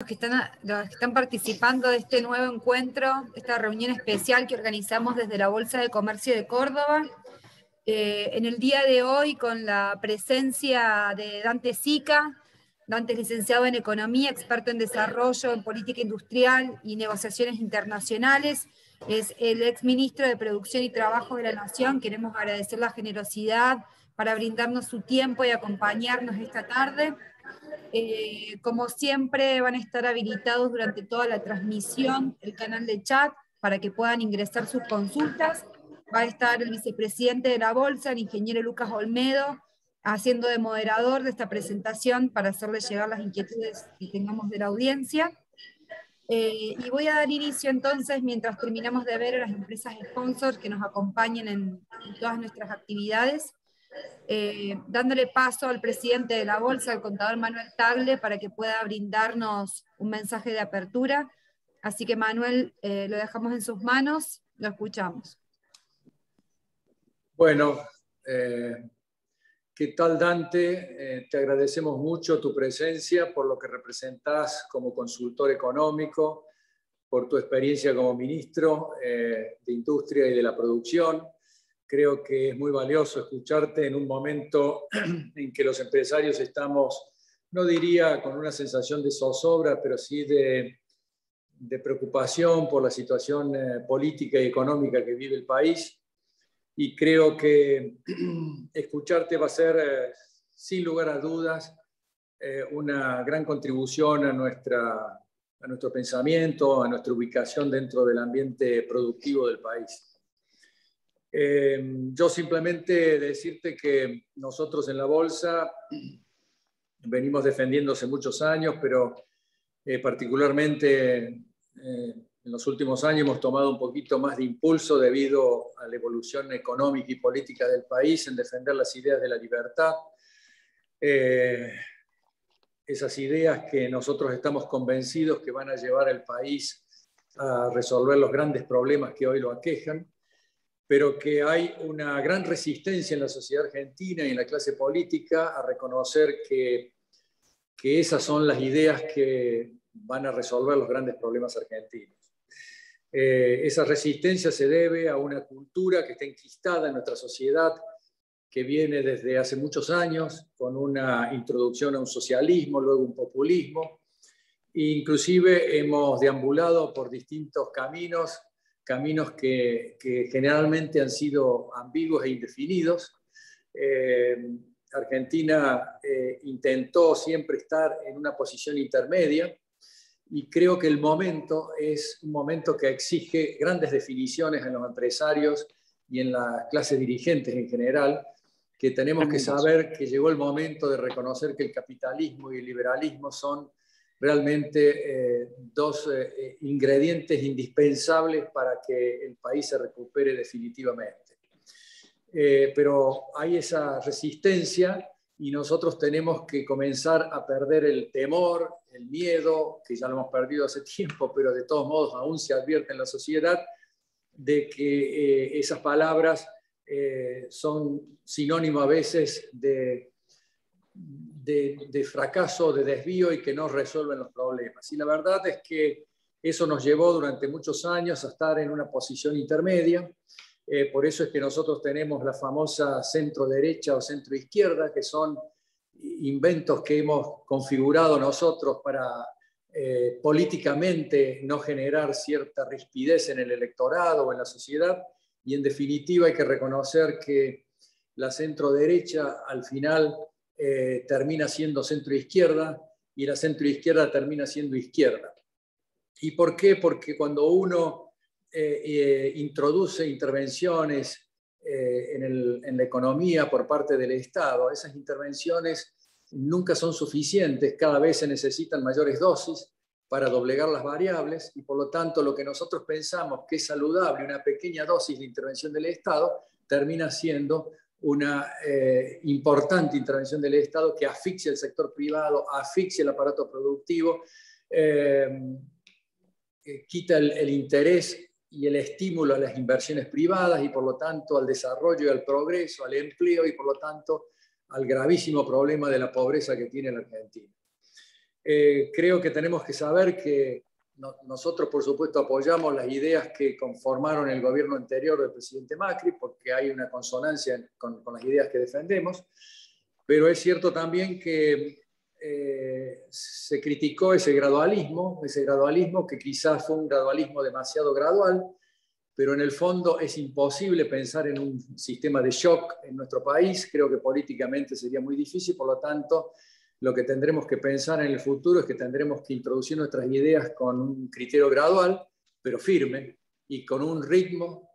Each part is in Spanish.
los que están participando de este nuevo encuentro, esta reunión especial que organizamos desde la Bolsa de Comercio de Córdoba. En el día de hoy, con la presencia de Dante Sica. Dante es licenciado en Economía, experto en Desarrollo, en Política Industrial y Negociaciones Internacionales. Es el exministro de Producción y Trabajo de la Nación. Queremos agradecer la generosidad para brindarnos su tiempo y acompañarnos esta tarde. Como siempre, van a estar habilitados durante toda la transmisión el canal de chat para que puedan ingresar sus consultas. Va a estar el vicepresidente de la Bolsa, el ingeniero Lucas Olmedo, haciendo de moderador de esta presentación para hacerles llegar las inquietudes que tengamos de la audiencia. Y voy a dar inicio entonces, mientras terminamos de ver a las empresas sponsors que nos acompañen en todas nuestras actividades. Dándole paso al presidente de la Bolsa, al contador Manuel Tagle, para que pueda brindarnos un mensaje de apertura. Así que Manuel, lo dejamos en sus manos, lo escuchamos. Bueno, ¿qué tal, Dante? Te agradecemos mucho tu presencia por lo que representás como consultor económico, por tu experiencia como ministro de Industria y de la Producción. Creo que es muy valioso escucharte en un momento en que los empresarios estamos, no diría con una sensación de zozobra, pero sí de preocupación por la situación política y económica que vive el país. Y creo que escucharte va a ser, sin lugar a dudas, una gran contribución a nuestro pensamiento, a nuestra ubicación dentro del ambiente productivo del país. Yo simplemente decirte que nosotros en la Bolsa venimos defendiendo hace muchos años, pero particularmente en los últimos años hemos tomado un poquito más de impulso debido a la evolución económica y política del país en defender las ideas de la libertad. Esas ideas que nosotros estamos convencidos que van a llevar al país a resolver los grandes problemas que hoy lo aquejan, pero que hay una gran resistencia en la sociedad argentina y en la clase política a reconocer que esas son las ideas que van a resolver los grandes problemas argentinos. Esa resistencia se debe a una cultura que está enquistada en nuestra sociedad, que viene desde hace muchos años, con una introducción a un socialismo, luego un populismo. Inclusive hemos deambulado por distintos caminos que generalmente han sido ambiguos e indefinidos. Argentina intentó siempre estar en una posición intermedia, y creo que el momento es un momento que exige grandes definiciones en los empresarios y en las clases dirigentes en general, que tenemos que saber que llegó el momento de reconocer que el capitalismo y el liberalismo son realmente dos ingredientes indispensables para que el país se recupere definitivamente. Pero hay esa resistencia y nosotros tenemos que comenzar a perder el temor, el miedo, que ya lo hemos perdido hace tiempo, pero de todos modos aún se advierte en la sociedad, de que esas palabras son sinónimo a veces de fracaso, de desvío y que no resuelven los problemas. Y la verdad es que eso nos llevó durante muchos años a estar en una posición intermedia. Por eso es que nosotros tenemos la famosa centro-derecha o centro-izquierda, que son inventos que hemos configurado nosotros para políticamente no generar cierta rispidez en el electorado o en la sociedad. Y en definitiva hay que reconocer que la centro-derecha al final termina siendo centro-izquierda y la centro-izquierda termina siendo izquierda. ¿Y por qué? Porque cuando uno introduce intervenciones en la economía por parte del Estado, esas intervenciones nunca son suficientes, cada vez se necesitan mayores dosis para doblegar las variables y por lo tanto lo que nosotros pensamos que es saludable, una pequeña dosis de intervención del Estado, termina siendo una importante intervención del Estado que asfixia el sector privado, asfixia el aparato productivo, quita el interés y el estímulo a las inversiones privadas y por lo tanto al desarrollo y al progreso, al empleo y por lo tanto al gravísimo problema de la pobreza que tiene la Argentina. Creo que tenemos que saber que nosotros, por supuesto, apoyamos las ideas que conformaron el gobierno anterior del presidente Macri, porque hay una consonancia con las ideas que defendemos, pero es cierto también que se criticó ese gradualismo que quizás fue un gradualismo demasiado gradual, pero en el fondo es imposible pensar en un sistema de shock en nuestro país. Creo que políticamente sería muy difícil, por lo tanto, lo que tendremos que pensar en el futuro es que tendremos que introducir nuestras ideas con un criterio gradual, pero firme, y con un ritmo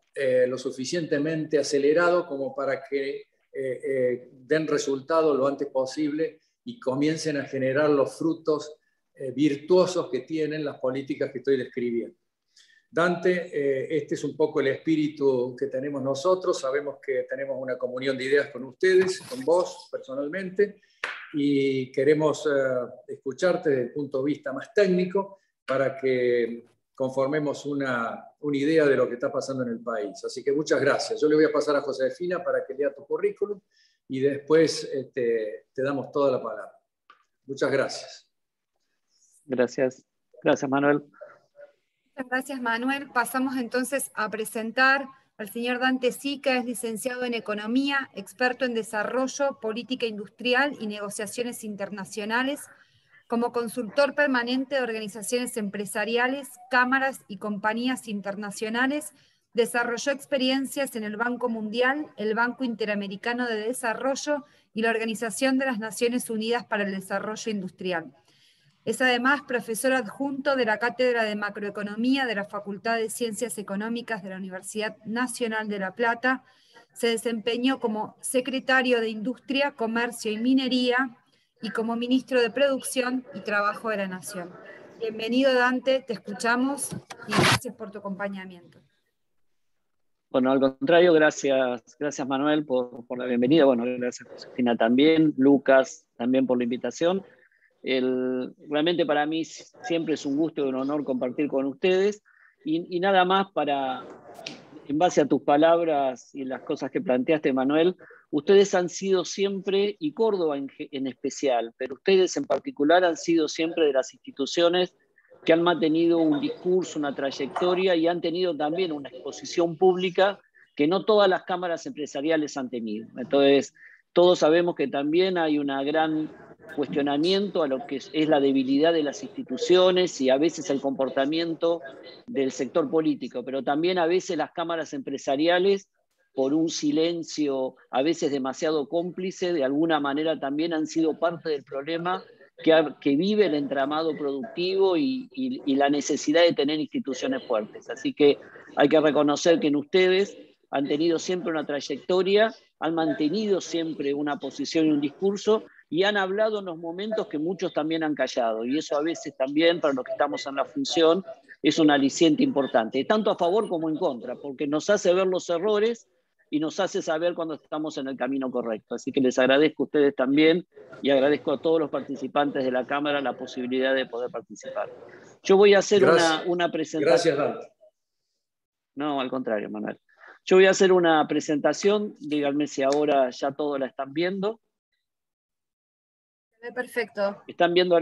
lo suficientemente acelerado como para que den resultado lo antes posible y comiencen a generar los frutos virtuosos que tienen las políticas que estoy describiendo. Dante, este es un poco el espíritu que tenemos nosotros. Sabemos que tenemos una comunión de ideas con ustedes, con vos personalmente, y queremos escucharte desde el punto de vista más técnico para que conformemos una idea de lo que está pasando en el país. Así que muchas gracias. Yo le voy a pasar a Josefina para que lea tu currículum y después te damos toda la palabra. Muchas gracias. Gracias. Gracias, Manuel. Muchas gracias, Manuel. Pasamos entonces a presentar al señor Dante Sica. Es licenciado en Economía, experto en Desarrollo, Política Industrial y Negociaciones Internacionales. Como consultor permanente de organizaciones empresariales, cámaras y compañías internacionales, desarrolló experiencias en el Banco Mundial, el Banco Interamericano de Desarrollo y la Organización de las Naciones Unidas para el Desarrollo Industrial. Es además profesor adjunto de la Cátedra de Macroeconomía de la Facultad de Ciencias Económicas de la Universidad Nacional de La Plata. Se desempeñó como secretario de Industria, Comercio y Minería y como ministro de Producción y Trabajo de la Nación. Bienvenido, Dante, te escuchamos y gracias por tu acompañamiento. Bueno, al contrario, gracias Manuel por la bienvenida. Bueno, gracias Josefina también, Lucas también por la invitación. Realmente para mí siempre es un gusto y un honor compartir con ustedes y nada más en base a tus palabras y las cosas que planteaste, Manuel, ustedes han sido siempre, y Córdoba en especial, pero ustedes en particular han sido siempre de las instituciones que han mantenido un discurso, una trayectoria y han tenido también una exposición pública que no todas las cámaras empresariales han tenido. Entonces, todos sabemos que también hay un gran cuestionamiento a lo que es la debilidad de las instituciones y a veces el comportamiento del sector político, pero también a veces las cámaras empresariales, por un silencio a veces demasiado cómplice, de alguna manera también han sido parte del problema que vive el entramado productivo y la necesidad de tener instituciones fuertes. Así que hay que reconocer que en ustedes han tenido siempre una trayectoria, han mantenido siempre una posición y un discurso, y han hablado en los momentos que muchos también han callado, y eso a veces también, para los que estamos en la función, es un aliciente importante, tanto a favor como en contra, porque nos hace ver los errores y nos hace saber cuando estamos en el camino correcto. Así que les agradezco a ustedes también, y agradezco a todos los participantes de la Cámara la posibilidad de poder participar. Yo voy a hacer una presentación. Gracias, Dante. No, al contrario, Manuel. Yo voy a hacer una presentación, díganme si ahora ya todos la están viendo. Perfecto. ¿Están viendo?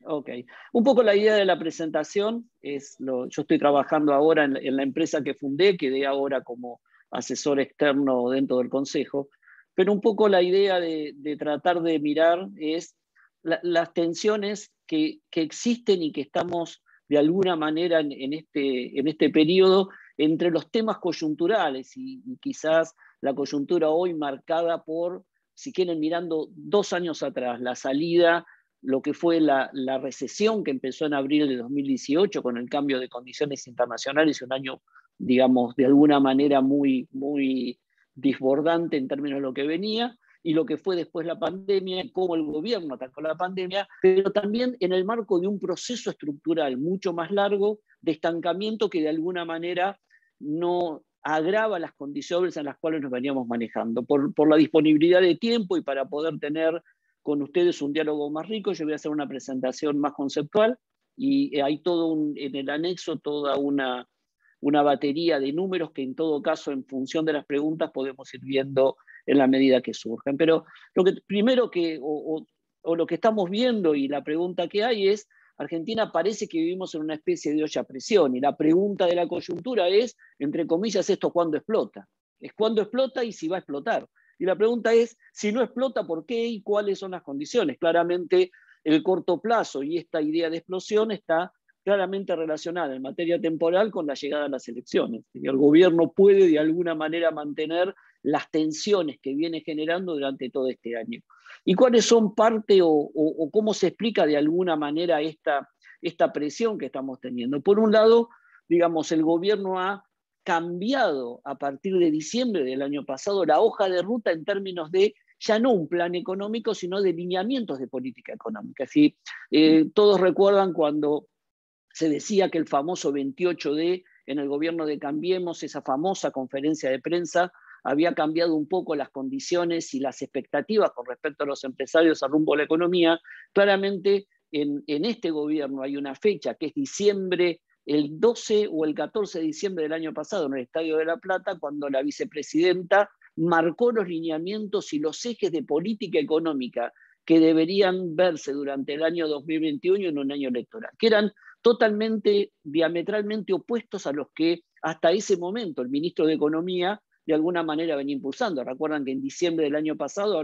Ok. Un poco la idea de la presentación es, yo estoy trabajando ahora en la empresa que fundé, quedé ahora como asesor externo dentro del consejo, pero un poco la idea de tratar de mirar es las tensiones que existen y que estamos de alguna manera en este periodo entre los temas coyunturales y quizás la coyuntura hoy marcada por, si quieren, mirando 2 años atrás, la salida, lo que fue la recesión que empezó en abril de 2018 con el cambio de condiciones internacionales, un año, digamos, de alguna manera muy, muy desbordante en términos de lo que venía, y lo que fue después la pandemia, y cómo el gobierno atacó la pandemia, pero también en el marco de un proceso estructural mucho más largo de estancamiento que de alguna manera no agrava las condiciones en las cuales nos veníamos manejando. Por la disponibilidad de tiempo y para poder tener con ustedes un diálogo más rico, yo voy a hacer una presentación más conceptual y hay en el anexo toda una batería de números que en todo caso, en función de las preguntas, podemos ir viendo en la medida que surgen. Pero lo que primero o lo que estamos viendo y la pregunta que hay es, Argentina parece que vivimos en una especie de olla a presión y la pregunta de la coyuntura es, entre comillas, ¿esto cuándo explota? Es cuándo explota y si va a explotar. Y la pregunta es, si no explota, ¿por qué y cuáles son las condiciones? Claramente el corto plazo y esta idea de explosión está claramente relacionada en materia temporal con la llegada a las elecciones. Y el gobierno puede de alguna manera mantener las tensiones que viene generando durante todo este año. ¿Y cuáles son parte o cómo se explica de alguna manera esta presión que estamos teniendo? Por un lado, digamos, el gobierno ha cambiado a partir de diciembre del año pasado la hoja de ruta en términos de ya no un plan económico, sino de lineamientos de política económica. ¿Sí? Todos recuerdan cuando se decía que el famoso 28D en el gobierno de Cambiemos, esa famosa conferencia de prensa, había cambiado un poco las condiciones y las expectativas con respecto a los empresarios a rumbo a la economía. Claramente en este gobierno hay una fecha que es diciembre, el 12 o el 14 de diciembre del año pasado en el Estadio de La Plata, cuando la vicepresidenta marcó los lineamientos y los ejes de política económica que deberían verse durante el año 2021 en un año electoral, que eran totalmente, diametralmente opuestos a los que hasta ese momento el ministro de Economía de alguna manera venía impulsando. Recuerdan que en diciembre del año pasado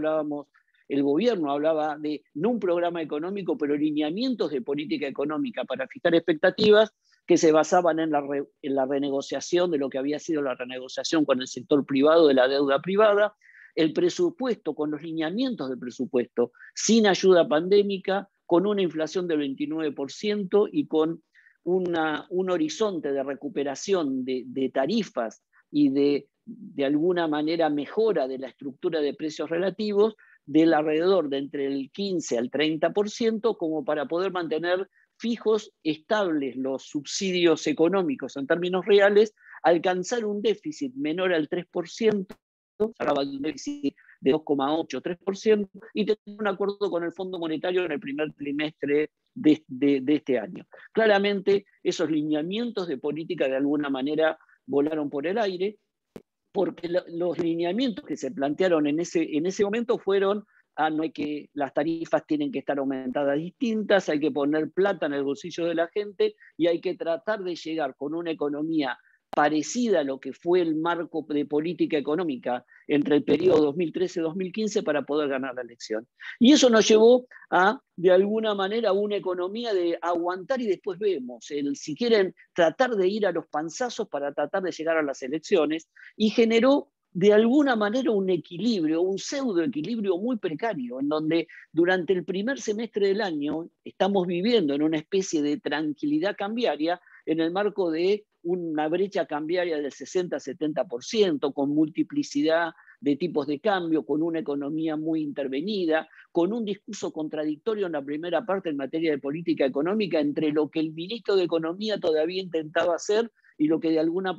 el gobierno hablaba de no un programa económico, pero lineamientos de política económica para fijar expectativas que se basaban en la renegociación de lo que había sido la renegociación con el sector privado de la deuda privada, el presupuesto con los lineamientos del presupuesto, sin ayuda pandémica, con una inflación del 29% y con un horizonte de recuperación de tarifas y de alguna manera mejora de la estructura de precios relativos del alrededor de entre el 15 al 30%, como para poder mantener fijos, estables los subsidios económicos en términos reales, alcanzar un déficit menor al 3%, hablaba de un déficit de 2,8, 3%, y tener un acuerdo con el Fondo Monetario en el primer trimestre de este año. Claramente, esos lineamientos de política de alguna manera volaron por el aire, porque los lineamientos que se plantearon en ese momento fueron, no hay que, las tarifas tienen que estar aumentadas distintas, hay que poner plata en el bolsillo de la gente y hay que tratar de llegar con una economía parecida a lo que fue el marco de política económica entre el periodo 2013-2015 para poder ganar la elección. Y eso nos llevó a, de alguna manera, una economía de aguantar y después vemos, si quieren, tratar de ir a los panzazos para tratar de llegar a las elecciones, y generó de alguna manera un equilibrio, un pseudoequilibrio muy precario, en donde durante el primer semestre del año estamos viviendo en una especie de tranquilidad cambiaria en el marco de una brecha cambiaria del 60-70%, con multiplicidad de tipos de cambio, con una economía muy intervenida, con un discurso contradictorio en la primera parte en materia de política económica entre lo que el ministro de Economía todavía intentaba hacer y lo que de alguna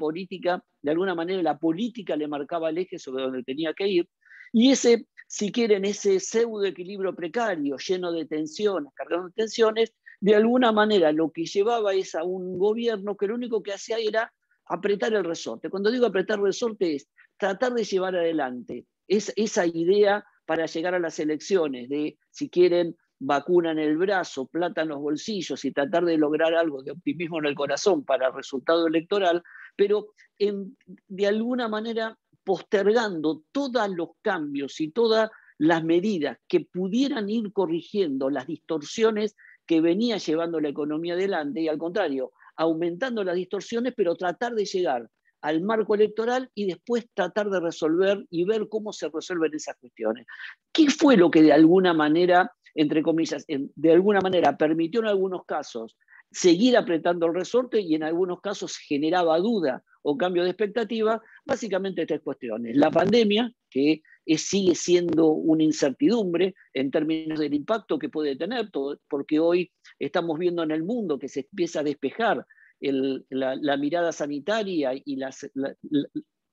manera la política le marcaba el eje sobre donde tenía que ir. Y ese, si quieren, ese pseudoequilibrio precario, lleno de tensiones, cargado de tensiones, de alguna manera lo que llevaba es a un gobierno que lo único que hacía era apretar el resorte. Cuando digo apretar el resorte es tratar de llevar adelante esa idea para llegar a las elecciones, de, si quieren, vacuna en el brazo, plata en los bolsillos y tratar de lograr algo de optimismo en el corazón para el resultado electoral, pero de alguna manera postergando todos los cambios y todas las medidas que pudieran ir corrigiendo las distorsiones que venía llevando la economía adelante, y al contrario, aumentando las distorsiones, pero tratar de llegar al marco electoral y después tratar de resolver y ver cómo se resuelven esas cuestiones. ¿Qué fue lo que de alguna manera, entre comillas, de alguna manera permitió en algunos casos seguir apretando el resorte y en algunos casos generaba duda o cambio de expectativa? Básicamente tres cuestiones. La pandemia, que sigue siendo una incertidumbre en términos del impacto que puede tener, porque hoy estamos viendo en el mundo que se empieza a despejar la mirada sanitaria y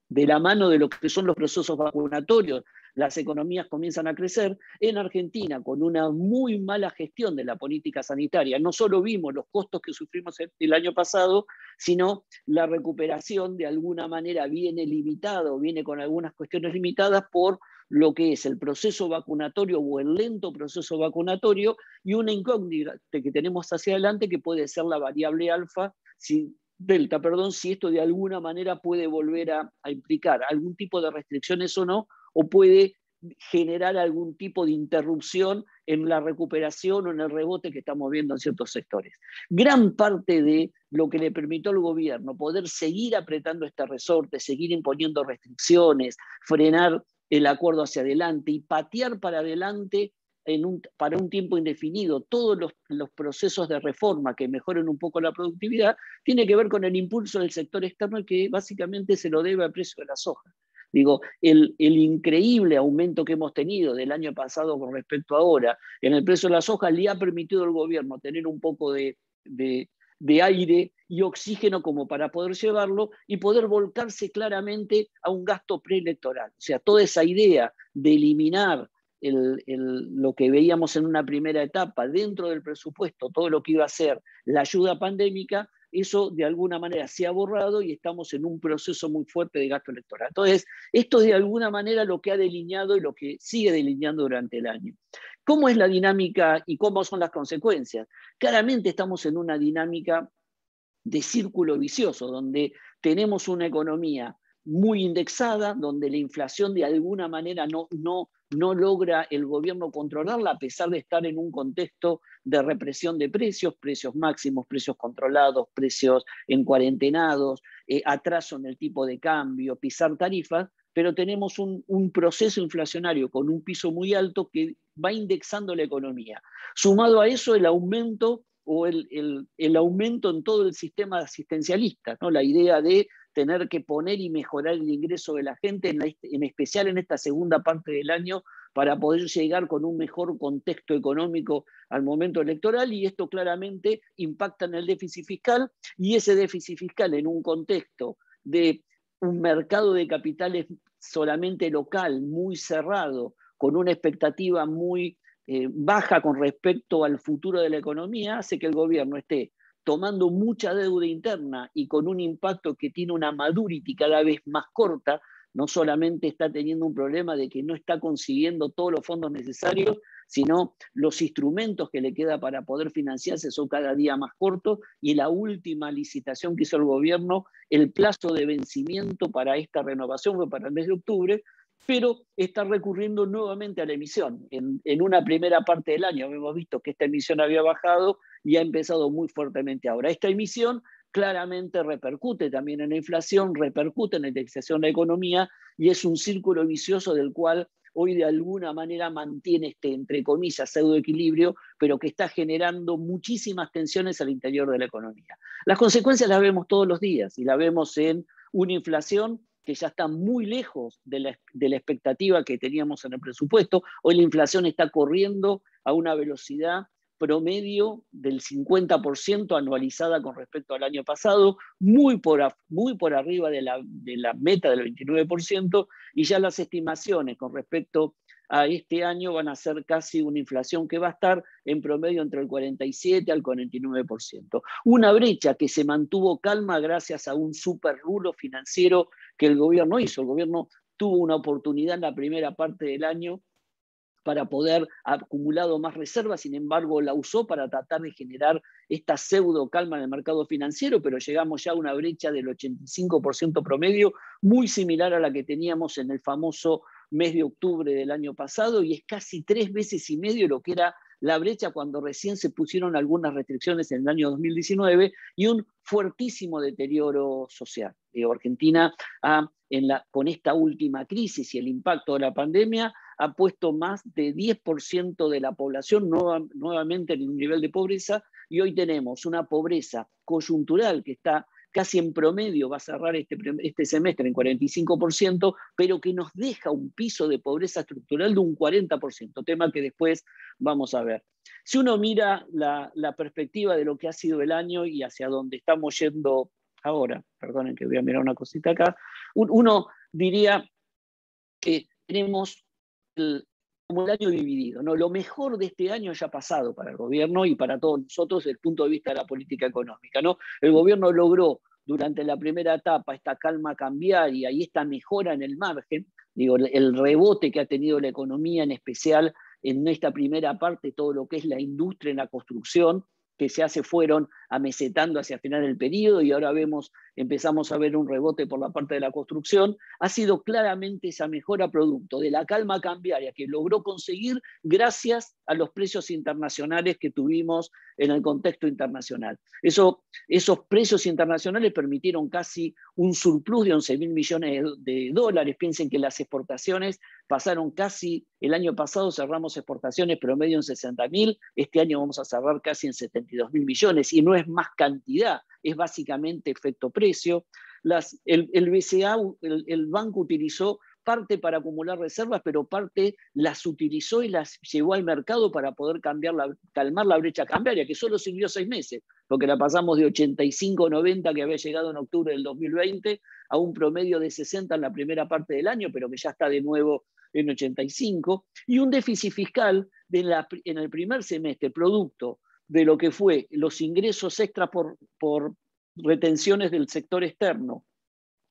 de la mano de lo que son los procesos vacunatorios, las economías comienzan a crecer. En Argentina, con una muy mala gestión de la política sanitaria, no solo vimos los costos que sufrimos el año pasado, sino la recuperación de alguna manera viene limitada o viene con algunas cuestiones limitadas por lo que es el proceso vacunatorio o el lento proceso vacunatorio, y una incógnita que tenemos hacia adelante que puede ser la variable delta, si esto de alguna manera puede volver a implicar algún tipo de restricciones o no, o puede generar algún tipo de interrupción en la recuperación o en el rebote que estamos viendo en ciertos sectores. Gran parte de lo que le permitió al gobierno poder seguir apretando este resorte, seguir imponiendo restricciones, frenar el acuerdo hacia adelante y patear para adelante para un tiempo indefinido todos los procesos de reforma que mejoren un poco la productividad, tiene que ver con el impulso del sector externo que básicamente se lo debe al precio de la soja. Digo, el increíble aumento que hemos tenido del año pasado con respecto a ahora en el precio de la soja le ha permitido al gobierno tener un poco de aire y oxígeno como para poder llevarlo y poder volcarse claramente a un gasto preelectoral. O sea, toda esa idea de eliminar lo que veíamos en una primera etapa dentro del presupuesto, todo lo que iba a ser la ayuda pandémica, eso de alguna manera se ha borrado y estamos en un proceso muy fuerte de gasto electoral. Entonces, esto es de alguna manera lo que ha delineado y lo que sigue delineando durante el año. ¿Cómo es la dinámica y cómo son las consecuencias? Claramente estamos en una dinámica de círculo vicioso, donde tenemos una economía muy indexada, donde la inflación de alguna manera no logra el gobierno controlarla, a pesar de estar en un contexto de represión de precios, precios máximos, precios controlados, precios en cuarentenados, atraso en el tipo de cambio, pisar tarifas, pero tenemos un proceso inflacionario con un piso muy alto que va indexando la economía. Sumado a eso, el aumento o el aumento en todo el sistema asistencialista, ¿no? La idea de tener que poner y mejorar el ingreso de la gente, en especial en esta segunda parte del año, para poder llegar con un mejor contexto económico al momento electoral, y esto claramente impacta en el déficit fiscal, y ese déficit fiscal en un contexto de un mercado de capitales solamente local, muy cerrado, con una expectativa muy baja con respecto al futuro de la economía, hace que el gobierno esté tomando mucha deuda interna y con un impacto que tiene una maturity cada vez más corta. No solamente está teniendo un problema de que no está consiguiendo todos los fondos necesarios, sino los instrumentos que le queda para poder financiarse son cada día más cortos, y la última licitación que hizo el gobierno, el plazo de vencimiento para esta renovación fue para el mes de octubre, pero está recurriendo nuevamente a la emisión. En una primera parte del año hemos visto que esta emisión había bajado y ha empezado muy fuertemente ahora. Esta emisión claramente repercute también en la inflación, repercute en la indexación de la economía, y es un círculo vicioso del cual hoy de alguna manera mantiene este, entre comillas, pseudoequilibrio, pero que está generando muchísimas tensiones al interior de la economía. Las consecuencias las vemos todos los días, y la vemos en una inflación que ya está muy lejos de la expectativa que teníamos en el presupuesto. Hoy la inflación está corriendo a una velocidad promedio del 50% anualizada con respecto al año pasado, muy por arriba de la meta del 29%, y ya las estimaciones con respecto a este año van a ser casi una inflación que va a estar en promedio entre el 47 al 49%. Una brecha que se mantuvo calma gracias a un super rulo financiero que el gobierno hizo. El gobierno tuvo una oportunidad en la primera parte del año para poder acumulado más reservas, sin embargo la usó para tratar de generar esta pseudo calma en el mercado financiero, pero llegamos ya a una brecha del 85% promedio, muy similar a la que teníamos en el famoso mes de octubre del año pasado, y es casi 3 veces y medio lo que era la brecha cuando recién se pusieron algunas restricciones en el año 2019, y un fuertísimo deterioro social. Argentina con esta última crisis y el impacto de la pandemia ha puesto más de 10% de la población nuevamente en un nivel de pobreza, y hoy tenemos una pobreza coyuntural que está casi en promedio, va a cerrar este semestre en 45%, pero que nos deja un piso de pobreza estructural de un 40%, tema que después vamos a ver. Si uno mira la perspectiva de lo que ha sido el año y hacia dónde estamos yendo ahora, perdonen que voy a mirar una cosita acá, uno diría que tenemos como el año dividido, ¿no? Lo mejor de este año ya ha pasado para el gobierno y para todos nosotros desde el punto de vista de la política económica, ¿no? El gobierno logró durante la primera etapa esta calma cambiaria y esta mejora en el margen, Digo, el rebote que ha tenido la economía, en especial en esta primera parte, todo lo que es la industria en la construcción, que fueron amesetando hacia el final del periodo y ahora empezamos a ver un rebote por la parte de la construcción, ha sido claramente esa mejora producto de la calma cambiaria que logró conseguir gracias a los precios internacionales que tuvimos en el contexto internacional. Esos precios internacionales permitieron casi un surplus de 11.000 millones de dólares. Piensen que las exportaciones pasaron casi, el año pasado cerramos exportaciones promedio en 60.000, este año vamos a cerrar casi en 72.000 millones, y no es más cantidad, es básicamente efecto precio. El BCA, el banco utilizó parte para acumular reservas, pero parte las utilizó y las llevó al mercado para poder calmar la brecha cambiaria, que solo sirvió 6 meses, porque la pasamos de 85-90 que había llegado en octubre del 2020 a un promedio de 60 en la primera parte del año, pero que ya está de nuevo en 85, y un déficit fiscal en el primer semestre, producto de lo que fue los ingresos extra por retenciones del sector externo,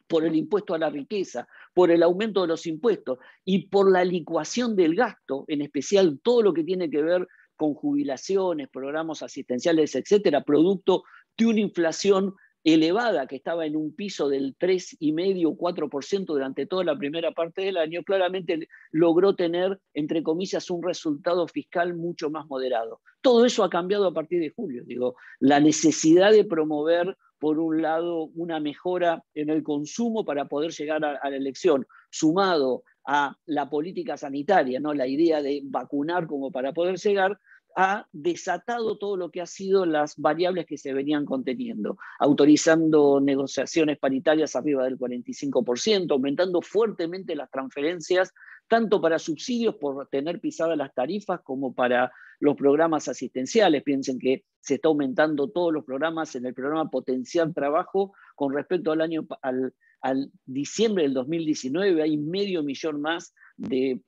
por el impuesto a la riqueza, por el aumento de los impuestos y por la licuación del gasto, en especial todo lo que tiene que ver con jubilaciones, programas asistenciales, etcétera, producto de una inflación elevada que estaba en un piso del 3,5-4% durante toda la primera parte del año, claramente logró tener, entre comillas, un resultado fiscal mucho más moderado. Todo eso ha cambiado a partir de julio. Digo, la necesidad de promover, por un lado, una mejora en el consumo para poder llegar a la elección, sumado a la política sanitaria, ¿no? La idea de vacunar como para poder llegar, ha desatado todo lo que ha sido las variables que se venían conteniendo, autorizando negociaciones paritarias arriba del 45%, aumentando fuertemente las transferencias, tanto para subsidios por tener pisadas las tarifas como para los programas asistenciales. Piensen que se está aumentando todos los programas en el programa Potenciar Trabajo con respecto al diciembre del 2019, hay 500.000 más de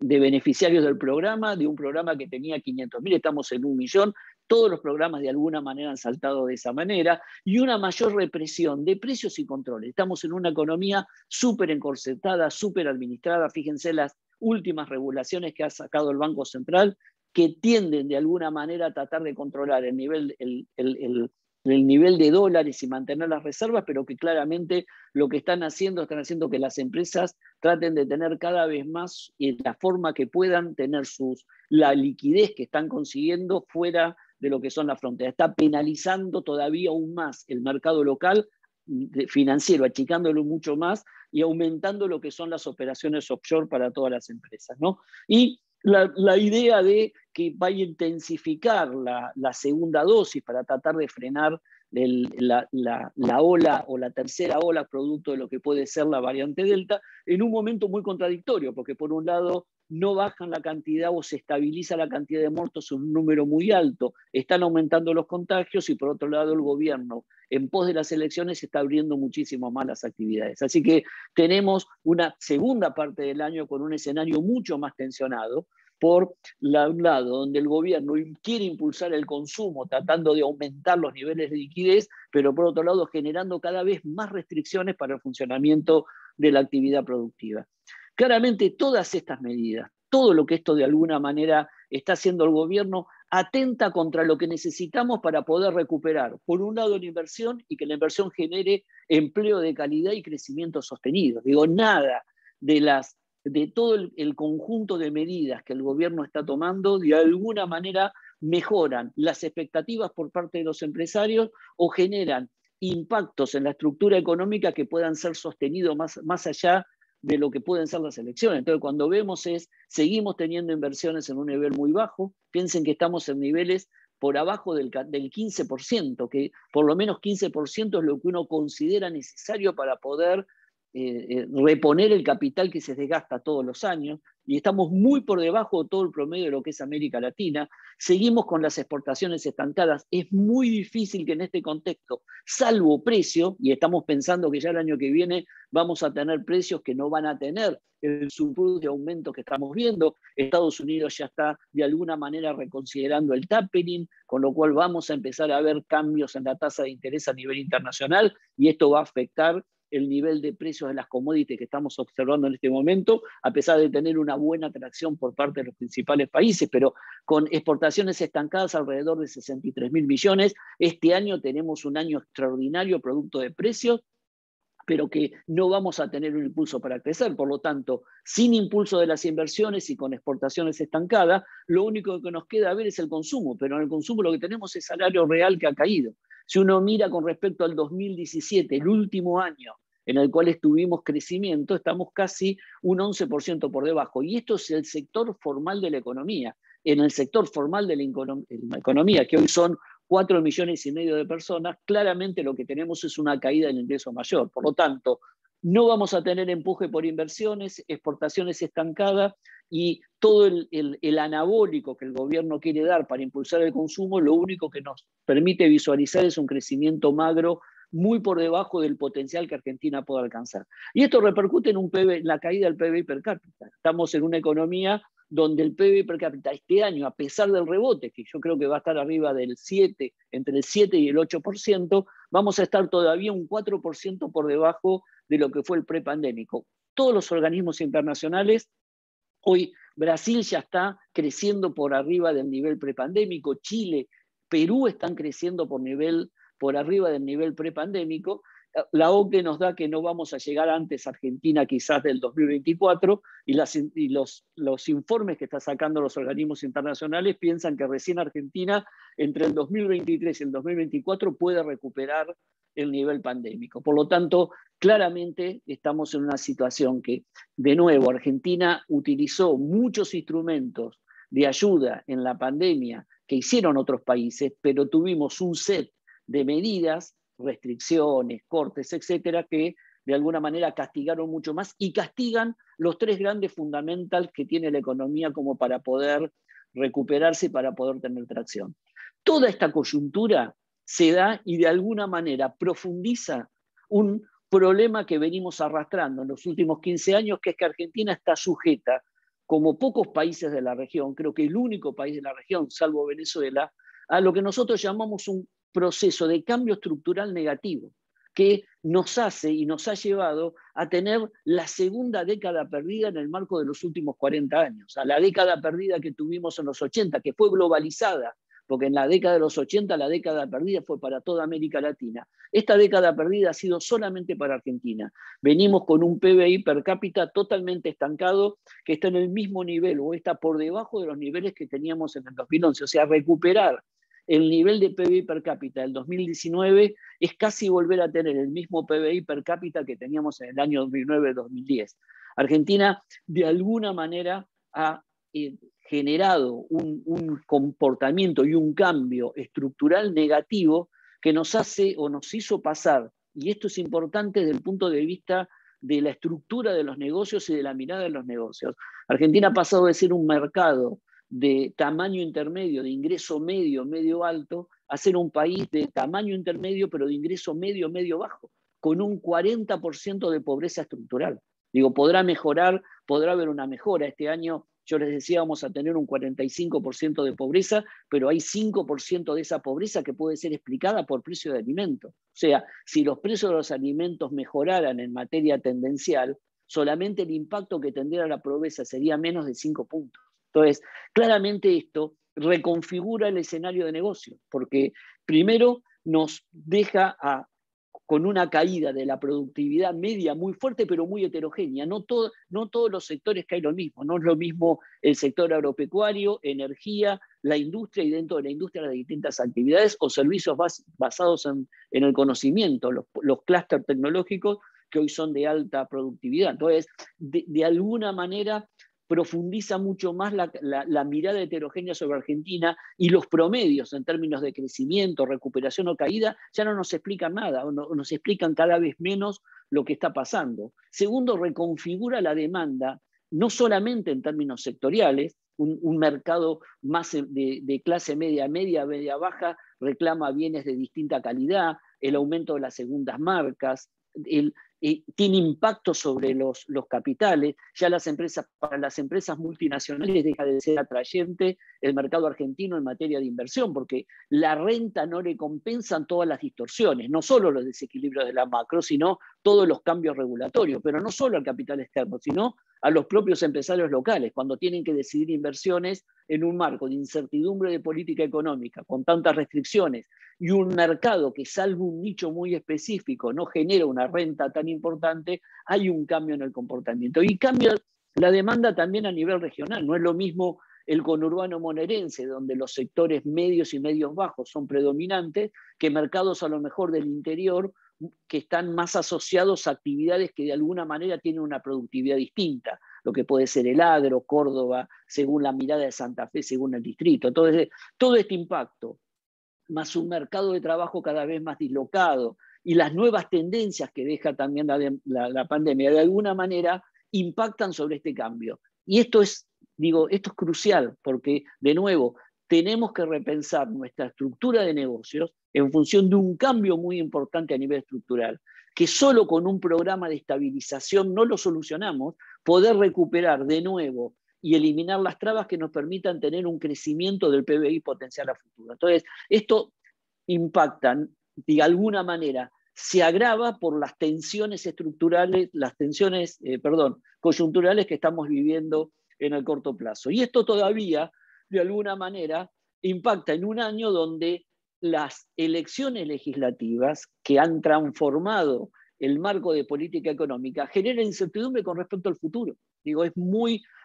beneficiarios del programa, de un programa que tenía 500.000, estamos en 1 millón. Todos los programas de alguna manera han saltado de esa manera, y una mayor represión de precios y controles. Estamos en una economía súper encorsetada, súper administrada. Fíjense las últimas regulaciones que ha sacado el Banco Central, que tienden de alguna manera a tratar de controlar el nivel de dólares y mantener las reservas, pero que claramente lo que están haciendo que las empresas traten de tener cada vez más la forma que puedan tener la liquidez que están consiguiendo fuera de lo que son las fronteras. Está penalizando todavía aún más el mercado local financiero, achicándolo mucho más y aumentando lo que son las operaciones offshore para todas las empresas, ¿no? Y la idea de que vaya a intensificar la segunda dosis para tratar de frenar la ola o la tercera ola producto de lo que puede ser la variante Delta, en un momento muy contradictorio, porque por un lado no bajan la cantidad o se estabiliza la cantidad de muertos en un número muy alto, están aumentando los contagios, y por otro lado el gobierno, en pos de las elecciones, está abriendo muchísimo más las actividades. Así que tenemos una segunda parte del año con un escenario mucho más tensionado, por un lado, donde el gobierno quiere impulsar el consumo, tratando de aumentar los niveles de liquidez, pero por otro lado generando cada vez más restricciones para el funcionamiento de la actividad productiva. Claramente todas estas medidas, todo lo que esto de alguna manera está haciendo el gobierno, atenta contra lo que necesitamos para poder recuperar, por un lado, la inversión, y que la inversión genere empleo de calidad y crecimiento sostenido. Digo, nada de todo el conjunto de medidas que el gobierno está tomando de alguna manera mejoran las expectativas por parte de los empresarios o generan impactos en la estructura económica que puedan ser sostenidos más allá de lo que pueden ser las elecciones. Entonces, cuando vemos seguimos teniendo inversiones en un nivel muy bajo. Piensen que estamos en niveles por abajo del 15%, que por lo menos 15% es lo que uno considera necesario para poder reponer el capital que se desgasta todos los años, y estamos muy por debajo de todo el promedio de lo que es América Latina. Seguimos con las exportaciones estancadas. Es muy difícil que en este contexto, salvo precio, y estamos pensando que ya el año que viene vamos a tener precios que no van a tener el surplus de aumento que estamos viendo. Estados Unidos ya está de alguna manera reconsiderando el tapering, con lo cual vamos a empezar a ver cambios en la tasa de interés a nivel internacional, y esto va a afectar el nivel de precios de las commodities que estamos observando en este momento, a pesar de tener una buena atracción por parte de los principales países, pero con exportaciones estancadas alrededor de 63.000 millones. Este año tenemos un año extraordinario producto de precios, pero que no vamos a tener un impulso para crecer. Por lo tanto, sin impulso de las inversiones y con exportaciones estancadas, lo único que nos queda ver es el consumo, pero en el consumo lo que tenemos es salario real que ha caído. Si uno mira con respecto al 2017, el último año en el cual tuvimos crecimiento, estamos casi un 11% por debajo. Y esto es el sector formal de la economía. En el sector formal de la economía, que hoy son 4,5 millones de personas, claramente lo que tenemos es una caída del ingreso mayor. Por lo tanto, no vamos a tener empuje por inversiones, exportaciones estancadas y todo el anabólico que el gobierno quiere dar para impulsar el consumo, lo único que nos permite visualizar es un crecimiento magro muy por debajo del potencial que Argentina puede alcanzar. Y esto repercute en la caída del PBI per cápita. Estamos en una economía donde el PBI per cápita este año, a pesar del rebote, que yo creo que va a estar arriba del 7, entre el 7 y el 8%, vamos a estar todavía un 4% por debajo de lo que fue el prepandémico. Todos los organismos internacionales, hoy Brasil ya está creciendo por arriba del nivel prepandémico, Chile, Perú están creciendo por arriba del nivel prepandémico. La OCDE nos da que no vamos a llegar antes a Argentina quizás del 2024 y los informes que están sacando los organismos internacionales piensan que recién Argentina entre el 2023 y el 2024 puede recuperar el nivel pandémico. Por lo tanto, claramente estamos en una situación que, de nuevo, Argentina utilizó muchos instrumentos de ayuda en la pandemia que hicieron otros países, pero tuvimos un set de medidas, restricciones, cortes, etcétera, que de alguna manera castigaron mucho más y castigan los tres grandes fundamentals que tiene la economía como para poder recuperarse y para poder tener tracción. Toda esta coyuntura se da y de alguna manera profundiza un problema que venimos arrastrando en los últimos 15 años, que es que Argentina está sujeta, como pocos países de la región, creo que el único país de la región, salvo Venezuela, a lo que nosotros llamamos un proceso de cambio estructural negativo, que nos hace y nos ha llevado a tener la segunda década perdida en el marco de los últimos 40 años, a la década perdida que tuvimos en los 80, que fue globalizada, porque en la década de los 80 la década perdida fue para toda América Latina. Esta década perdida ha sido solamente para Argentina. Venimos con un PBI per cápita totalmente estancado, que está en el mismo nivel o está por debajo de los niveles que teníamos en el 2011. O sea, recuperar el nivel de PBI per cápita del 2019 es casi volver a tener el mismo PBI per cápita que teníamos en el año 2009-2010. Argentina, de alguna manera, ha generado un comportamiento y un cambio estructural negativo que nos hace o nos hizo pasar, y esto es importante desde el punto de vista de la estructura de los negocios y de la mirada de los negocios. Argentina ha pasado de ser un mercado de tamaño intermedio, de ingreso medio, medio alto, a ser un país de tamaño intermedio, pero de ingreso medio, medio bajo, con un 40% de pobreza estructural. Digo, podrá mejorar, podrá haber una mejora. Este año, yo les decía, vamos a tener un 45% de pobreza, pero hay 5% de esa pobreza que puede ser explicada por precio de alimentos. O sea, si los precios de los alimentos mejoraran en materia tendencial, solamente el impacto que tendría la pobreza sería menos de 5 puntos. Entonces, claramente esto reconfigura el escenario de negocio, porque primero nos deja con una caída de la productividad media muy fuerte, pero muy heterogénea. No todos los sectores caen lo mismo. No es lo mismo el sector agropecuario, energía, la industria y dentro de la industria las distintas actividades o servicios basados en el conocimiento, los clústeres tecnológicos que hoy son de alta productividad. Entonces, de alguna manera profundiza mucho más la mirada heterogénea sobre Argentina y los promedios en términos de crecimiento, recuperación o caída ya no nos explican nada, o nos explican cada vez menos lo que está pasando. Segundo, reconfigura la demanda, no solamente en términos sectoriales, un mercado más de clase media, media baja, reclama bienes de distinta calidad, el aumento de las segundas marcas, tiene impacto sobre los capitales. Ya para las empresas multinacionales deja de ser atrayente el mercado argentino en materia de inversión, porque la renta no le compensan todas las distorsiones, no solo los desequilibrios de la macro, sino todos los cambios regulatorios, pero no solo al capital externo, sino a los propios empresarios locales, cuando tienen que decidir inversiones en un marco de incertidumbre de política económica, con tantas restricciones, y un mercado que, salvo un nicho muy específico, no genera una renta tan importante, hay un cambio en el comportamiento. Y cambia la demanda también a nivel regional. No es lo mismo el conurbano bonaerense, donde los sectores medios y medios bajos son predominantes, que mercados a lo mejor del interior, que están más asociados a actividades que de alguna manera tienen una productividad distinta, lo que puede ser el agro, Córdoba, según la mirada de Santa Fe, según el distrito. Entonces, todo este impacto, más un mercado de trabajo cada vez más dislocado y las nuevas tendencias que deja también la pandemia, de alguna manera impactan sobre este cambio. Y esto es crucial porque, de nuevo, tenemos que repensar nuestra estructura de negocios en función de un cambio muy importante a nivel estructural, que solo con un programa de estabilización no lo solucionamos, poder recuperar de nuevo y eliminar las trabas que nos permitan tener un crecimiento del PBI potencial a futuro. Entonces, esto impacta, de alguna manera, se agrava por las tensiones estructurales, coyunturales que estamos viviendo en el corto plazo. Y esto todavía, de alguna manera, impacta en un año donde las elecciones legislativas que han transformado el marco de política económica generan incertidumbre con respecto al futuro.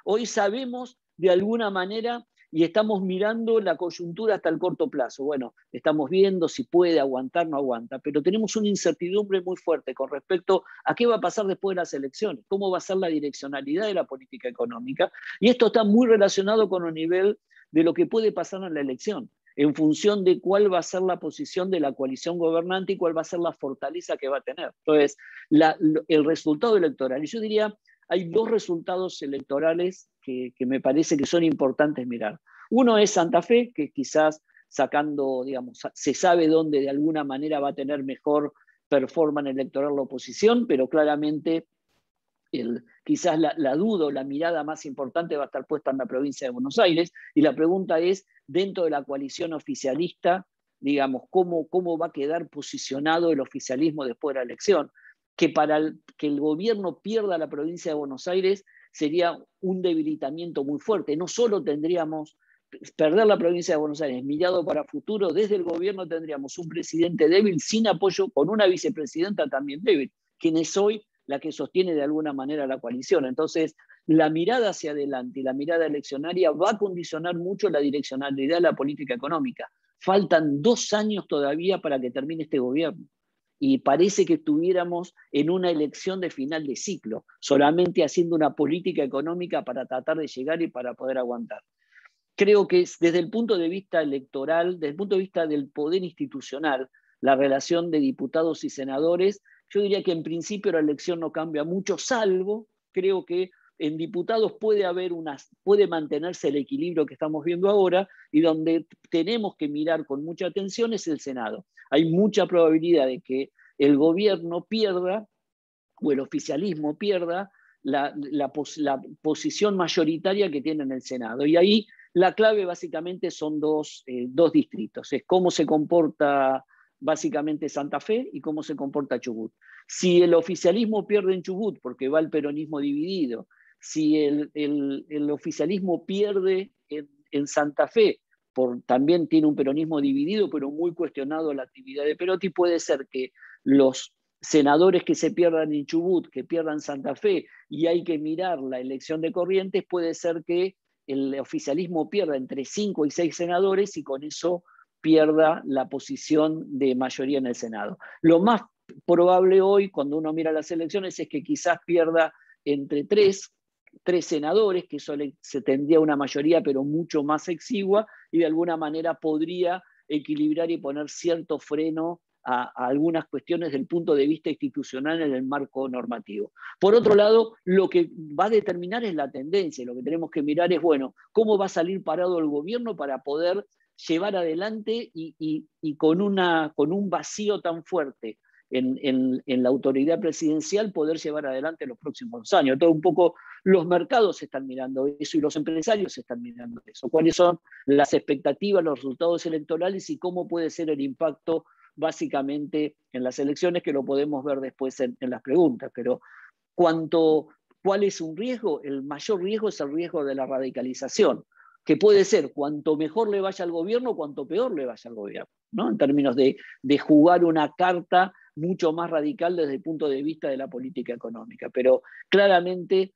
Hoy sabemos de alguna manera y estamos mirando la coyuntura hasta el corto plazo. Bueno, estamos viendo si puede aguantar o no aguanta, pero tenemos una incertidumbre muy fuerte con respecto a qué va a pasar después de las elecciones, cómo va a ser la direccionalidad de la política económica, y esto está muy relacionado con el nivel de lo que puede pasar en la elección, en función de cuál va a ser la posición de la coalición gobernante y cuál va a ser la fortaleza que va a tener. Entonces, el resultado electoral, y yo diría, hay dos resultados electorales que me parece que son importantes mirar. Uno es Santa Fe, que quizás sacando, se sabe dónde de alguna manera va a tener mejor performance electoral la oposición, pero claramente quizás la duda o la mirada más importante va a estar puesta en la provincia de Buenos Aires, y la pregunta es, dentro de la coalición oficialista, cómo va a quedar posicionado el oficialismo después de la elección. Que para que el gobierno pierda la provincia de Buenos Aires sería un debilitamiento muy fuerte. No solo tendríamos perder la provincia de Buenos Aires mirado para futuro, desde el gobierno tendríamos un presidente débil sin apoyo, con una vicepresidenta también débil, quien es hoy la que sostiene de alguna manera la coalición. Entonces, la mirada hacia adelante y la mirada eleccionaria va a condicionar mucho la direccionalidad de la política económica. Faltan 2 años todavía para que termine este gobierno. Y parece que estuviéramos en una elección de final de ciclo, solamente haciendo una política económica para tratar de llegar y para poder aguantar. Creo que desde el punto de vista electoral, desde el punto de vista del poder institucional, la relación de diputados y senadores, yo diría que en principio la elección no cambia mucho, salvo, creo que en diputados puede mantenerse el equilibrio que estamos viendo ahora, y donde tenemos que mirar con mucha atención es el Senado. Hay mucha probabilidad de que el gobierno pierda, o el oficialismo pierda, la posición mayoritaria que tiene en el Senado. Y ahí la clave básicamente son dos distritos. Es cómo se comporta básicamente Santa Fe y cómo se comporta Chubut. Si el oficialismo pierde en Chubut porque va el peronismo dividido, si el oficialismo pierde en Santa Fe, también tiene un peronismo dividido, pero muy cuestionado la actividad de Perotti, puede ser que los senadores que se pierdan en Chubut, que pierdan Santa Fe, y hay que mirar la elección de Corrientes, puede ser que el oficialismo pierda entre 5 y 6 senadores y con eso pierda la posición de mayoría en el Senado. Lo más probable hoy, cuando uno mira las elecciones, es que quizás pierda entre 3 senadores, que eso se tendría una mayoría pero mucho más exigua, y de alguna manera podría equilibrar y poner cierto freno a algunas cuestiones del punto de vista institucional en el marco normativo. Por otro lado, lo que va a determinar es la tendencia. Lo que tenemos que mirar es, bueno, cómo va a salir parado el gobierno para poder llevar adelante y con un vacío tan fuerte en la autoridad presidencial poder llevar adelante los próximos años. Todo un poco los mercados están mirando eso y los empresarios están mirando eso. ¿Cuáles son las expectativas, los resultados electorales y cómo puede ser el impacto básicamente en las elecciones, que lo podemos ver después en las preguntas? Pero ¿cuál es un riesgo? El mayor riesgo es el riesgo de la radicalización, que puede ser cuanto mejor le vaya al gobierno, cuanto peor le vaya al gobierno, ¿no? En términos de jugar una carta mucho más radical desde el punto de vista de la política económica. Pero claramente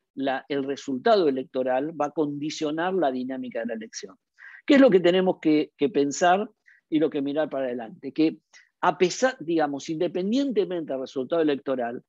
el resultado electoral va a condicionar la dinámica de la elección. ¿Qué es lo que tenemos que pensar y lo que mirar para adelante? Que a pesar, digamos, independientemente del resultado electoral,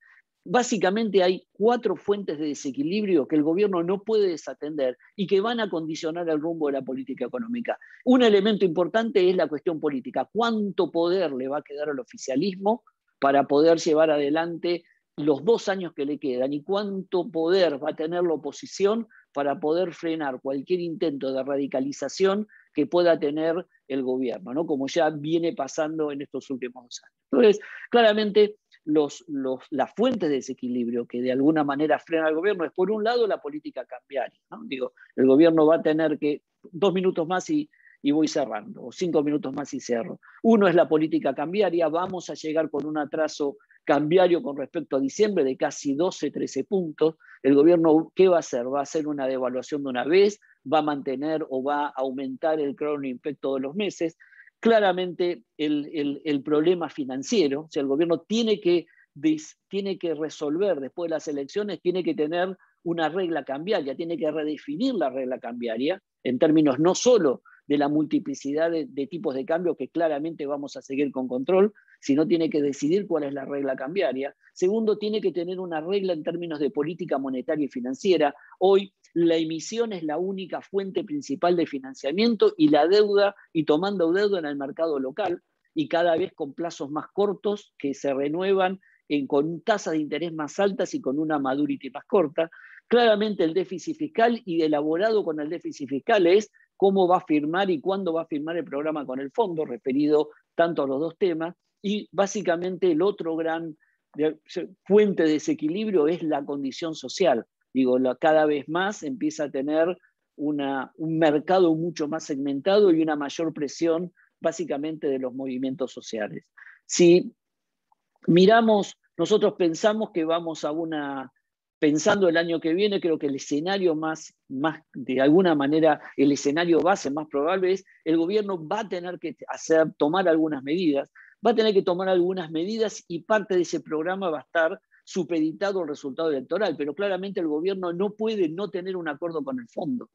básicamente hay 4 fuentes de desequilibrio que el gobierno no puede desatender y que van a condicionar el rumbo de la política económica. Un elemento importante es la cuestión política. ¿Cuánto poder le va a quedar al oficialismo para poder llevar adelante los 2 años que le quedan? ¿Y cuánto poder va a tener la oposición para poder frenar cualquier intento de radicalización que pueda tener el gobierno, ¿no? Como ya viene pasando en estos últimos 2 años? Entonces, claramente, las fuentes de desequilibrio que de alguna manera frenan al gobierno es, por un lado, la política cambiaria, ¿no? Digo, el gobierno va a tener que, 2 minutos más y voy cerrando, o 5 minutos más y cierro. Uno es la política cambiaria. Vamos a llegar con un atraso cambiario con respecto a diciembre de casi 12, 13 puntos. El gobierno, ¿qué va a hacer? ¿Va a hacer una devaluación de una vez? ¿Va a mantener o va a aumentar el crono impact todos los meses? Claramente el problema financiero, o sea, el gobierno tiene que resolver después de las elecciones, tiene que tener una regla cambiaria, tiene que redefinir la regla cambiaria en términos no solo de la multiplicidad de tipos de cambio que claramente vamos a seguir con control, sino tiene que decidir cuál es la regla cambiaria. Segundo, tiene que tener una regla en términos de política monetaria y financiera. Hoy la emisión es la única fuente principal de financiamiento y la deuda, y tomando deuda en el mercado local, y cada vez con plazos más cortos que se renuevan con tasas de interés más altas y con una maturity más corta. Claramente el déficit fiscal, y elaborado con el déficit fiscal, es cómo va a firmar y cuándo va a firmar el programa con el fondo, referido tanto a los 2 temas. Y básicamente el otro gran fuente de desequilibrio es la condición social. Digo, cada vez más empieza a tener un mercado mucho más segmentado y una mayor presión básicamente de los movimientos sociales. Si miramos, nosotros pensamos que vamos pensando el año que viene, creo que el escenario más, de alguna manera, el escenario base más probable es el gobierno va a tener que tomar algunas medidas, y parte de ese programa va a estar supeditado al resultado electoral, pero claramente el gobierno no puede no tener un acuerdo con el fondo.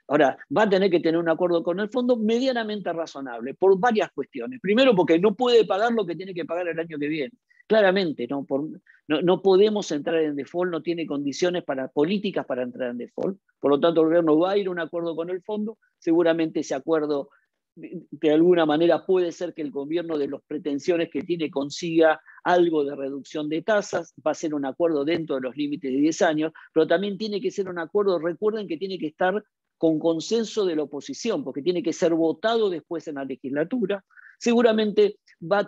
Ahora, va a tener que tener un acuerdo con el fondo medianamente razonable, por varias cuestiones. Primero, porque no puede pagar lo que tiene que pagar el año que viene. Claramente, no podemos entrar en default, no tiene condiciones políticas para entrar en default. Por lo tanto, el gobierno va a ir a un acuerdo con el fondo. Seguramente ese acuerdo, de alguna manera, puede ser que el gobierno, de las pretensiones que tiene, consiga algo de reducción de tasas. Va a ser un acuerdo dentro de los límites de 10 años, pero también tiene que ser un acuerdo, recuerden que tiene que estar con consenso de la oposición, porque tiene que ser votado después en la legislatura. Seguramente va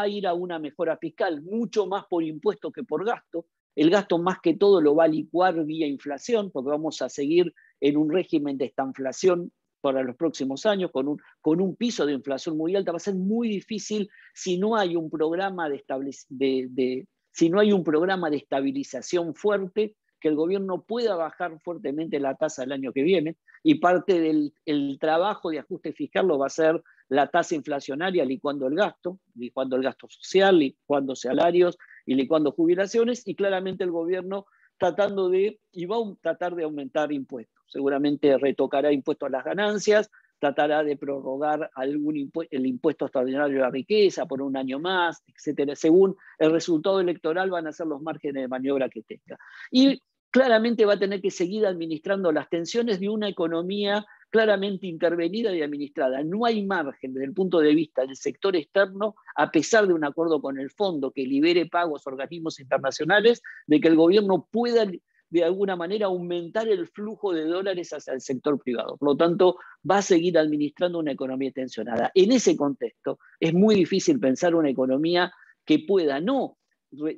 a ir a una mejora fiscal, mucho más por impuestos que por gasto. El gasto, más que todo, lo va a licuar vía inflación, porque vamos a seguir en un régimen de estanflación para los próximos años, con un piso de inflación muy alta. Va a ser muy difícil si no hay un programa si no hay un programa de estabilización fuerte, que el gobierno pueda bajar fuertemente la tasa el año que viene, y parte del trabajo de ajuste fiscal lo va a ser la tasa inflacionaria, licuando el gasto social, licuando salarios y licuando jubilaciones, y claramente el gobierno va a tratar de aumentar impuestos. Seguramente retocará impuestos a las ganancias, tratará de prorrogar el impuesto extraordinario a la riqueza por un año más, etcétera. Según el resultado electoral van a ser los márgenes de maniobra que tenga. Y claramente va a tener que seguir administrando las tensiones de una economía claramente intervenida y administrada. No hay margen desde el punto de vista del sector externo, a pesar de un acuerdo con el fondo que libere pagos a organismos internacionales, de que el gobierno pueda de alguna manera aumentar el flujo de dólares hacia el sector privado. Por lo tanto, va a seguir administrando una economía tensionada. En ese contexto, es muy difícil pensar una economía que pueda no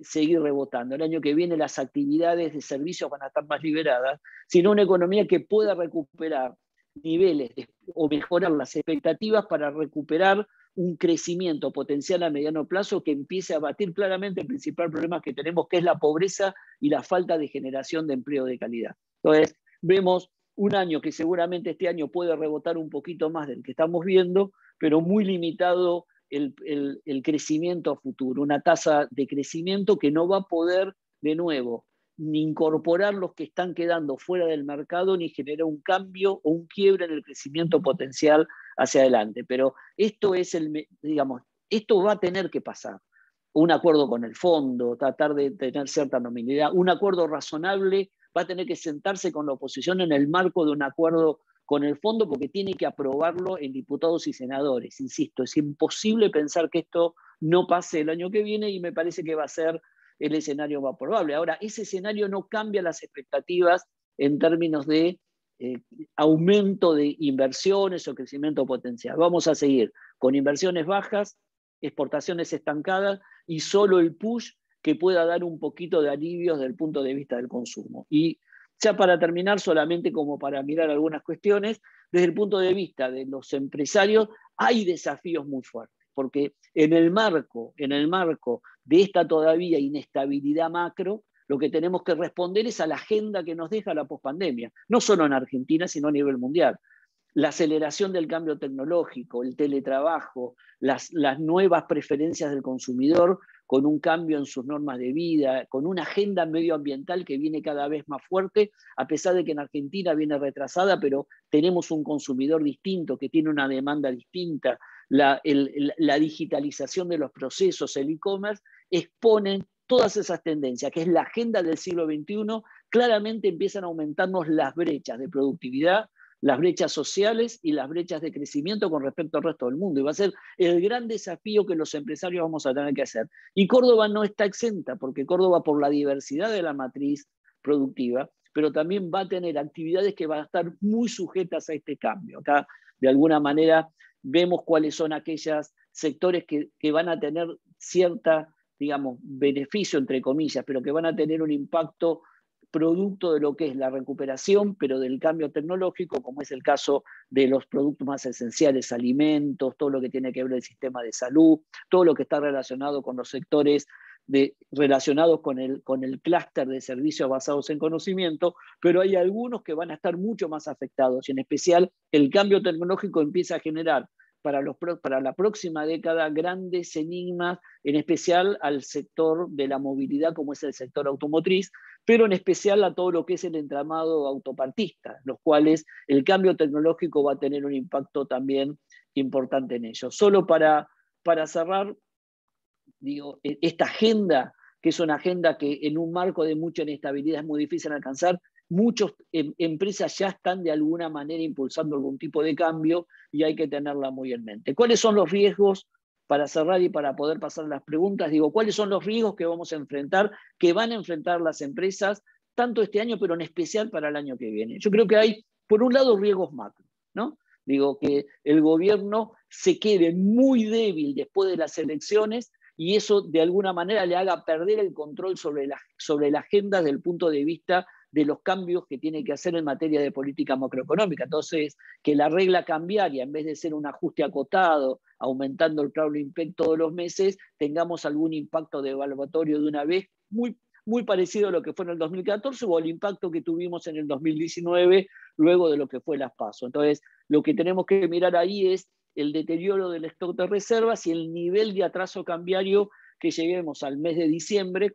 seguir rebotando. El año que viene las actividades de servicios van a estar más liberadas, sino una economía que pueda recuperar niveles o mejorar las expectativas para recuperar un crecimiento potencial a mediano plazo que empiece a abatir claramente el principal problema que tenemos, que es la pobreza y la falta de generación de empleo de calidad. Entonces, vemos un año que seguramente este año puede rebotar un poquito más del que estamos viendo, pero muy limitado el crecimiento a futuro, una tasa de crecimiento que no va a poder, de nuevo, ni incorporar los que están quedando fuera del mercado, ni generar un cambio o un quiebre en el crecimiento potencial hacia adelante. Pero esto es esto va a tener que pasar. Un acuerdo con el fondo, tratar de tener cierta nominalidad, un acuerdo razonable, va a tener que sentarse con la oposición en el marco de un acuerdo con el fondo, porque tiene que aprobarlo en diputados y senadores. Insisto, es imposible pensar que esto no pase el año que viene, y me parece que va a ser el escenario más probable. Ahora, ese escenario no cambia las expectativas en términos de aumento de inversiones o crecimiento potencial. Vamos a seguir con inversiones bajas, exportaciones estancadas y solo el push que pueda dar un poquito de alivio desde el punto de vista del consumo. Y ya para terminar, solamente como para mirar algunas cuestiones, desde el punto de vista de los empresarios hay desafíos muy fuertes, porque en el marco de esta todavía inestabilidad macro, lo que tenemos que responder es a la agenda que nos deja la pospandemia, no solo en Argentina, sino a nivel mundial. La aceleración del cambio tecnológico, el teletrabajo, las nuevas preferencias del consumidor con un cambio en sus normas de vida, con una agenda medioambiental que viene cada vez más fuerte, a pesar de que en Argentina viene retrasada, pero tenemos un consumidor distinto, que tiene una demanda distinta. La digitalización de los procesos, el e-commerce, exponen todas esas tendencias, que es la agenda del siglo XXI. Claramente empiezan a aumentarnos las brechas de productividad, las brechas sociales y las brechas de crecimiento con respecto al resto del mundo. Y va a ser el gran desafío que los empresarios vamos a tener que hacer. Y Córdoba no está exenta, porque Córdoba, por la diversidad de la matriz productiva, pero también va a tener actividades que van a estar muy sujetas a este cambio. Acá, de alguna manera, vemos cuáles son aquellos sectores que van a tener cierta, beneficio, entre comillas, pero que van a tener un impacto producto de lo que es la recuperación, pero del cambio tecnológico, como es el caso de los productos más esenciales, alimentos, todo lo que tiene que ver el sistema de salud, todo lo que está relacionado con los sectores relacionados con el clúster de servicios basados en conocimiento, pero hay algunos que van a estar mucho más afectados, y en especial el cambio tecnológico empieza a generar para la próxima década grandes enigmas, en especial al sector de la movilidad, como es el sector automotriz, pero en especial a todo lo que es el entramado autopartista, los cuales el cambio tecnológico va a tener un impacto también importante en ellos. Solo para cerrar, esta agenda, que es una agenda que en un marco de mucha inestabilidad es muy difícil alcanzar, muchas empresas ya están de alguna manera impulsando algún tipo de cambio, y hay que tenerla muy en mente. ¿Cuáles son los riesgos? Para cerrar y para poder pasar las preguntas, ¿cuáles son los riesgos que vamos a enfrentar, que van a enfrentar las empresas, tanto este año, pero en especial para el año que viene? Yo creo que hay, por un lado, riesgos macro, ¿no? Que el gobierno se quede muy débil después de las elecciones, y eso de alguna manera le haga perder el control sobre la agenda desde el punto de vista de los cambios que tiene que hacer en materia de política macroeconómica. Entonces, que la regla cambiaria, en vez de ser un ajuste acotado, aumentando el Prowling Impact todos los meses, tengamos algún impacto devaluatorio de una vez, muy, muy parecido a lo que fue en el 2014 o al impacto que tuvimos en el 2019, luego de lo que fue las PASO. Entonces, lo que tenemos que mirar ahí es el deterioro del stock de reservas y el nivel de atraso cambiario que lleguemos al mes de diciembre,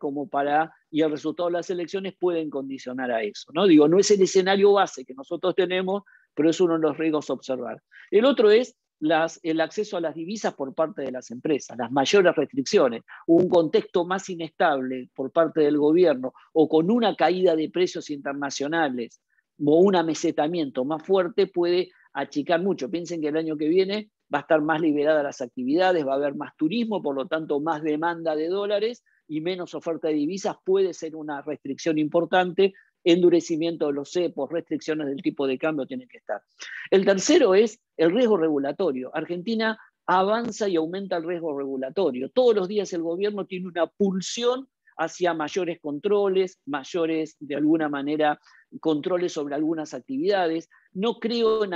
y el resultado de las elecciones pueden condicionar a eso, ¿no? No es el escenario base que nosotros tenemos, pero es uno de los riesgos a observar. El otro es el acceso a las divisas por parte de las empresas, las mayores restricciones, un contexto más inestable por parte del gobierno, o con una caída de precios internacionales o un amesetamiento más fuerte, puede achicar mucho. Piensen que el año que viene va a estar más liberada las actividades, va a haber más turismo, por lo tanto más demanda de dólares y menos oferta de divisas. Puede ser una restricción importante, endurecimiento de los cepos, restricciones del tipo de cambio tienen que estar. El tercero es el riesgo regulatorio. Argentina avanza y aumenta el riesgo regulatorio. Todos los días el gobierno tiene una pulsión hacia mayores controles, mayores, de alguna manera, controles sobre algunas actividades. No creo en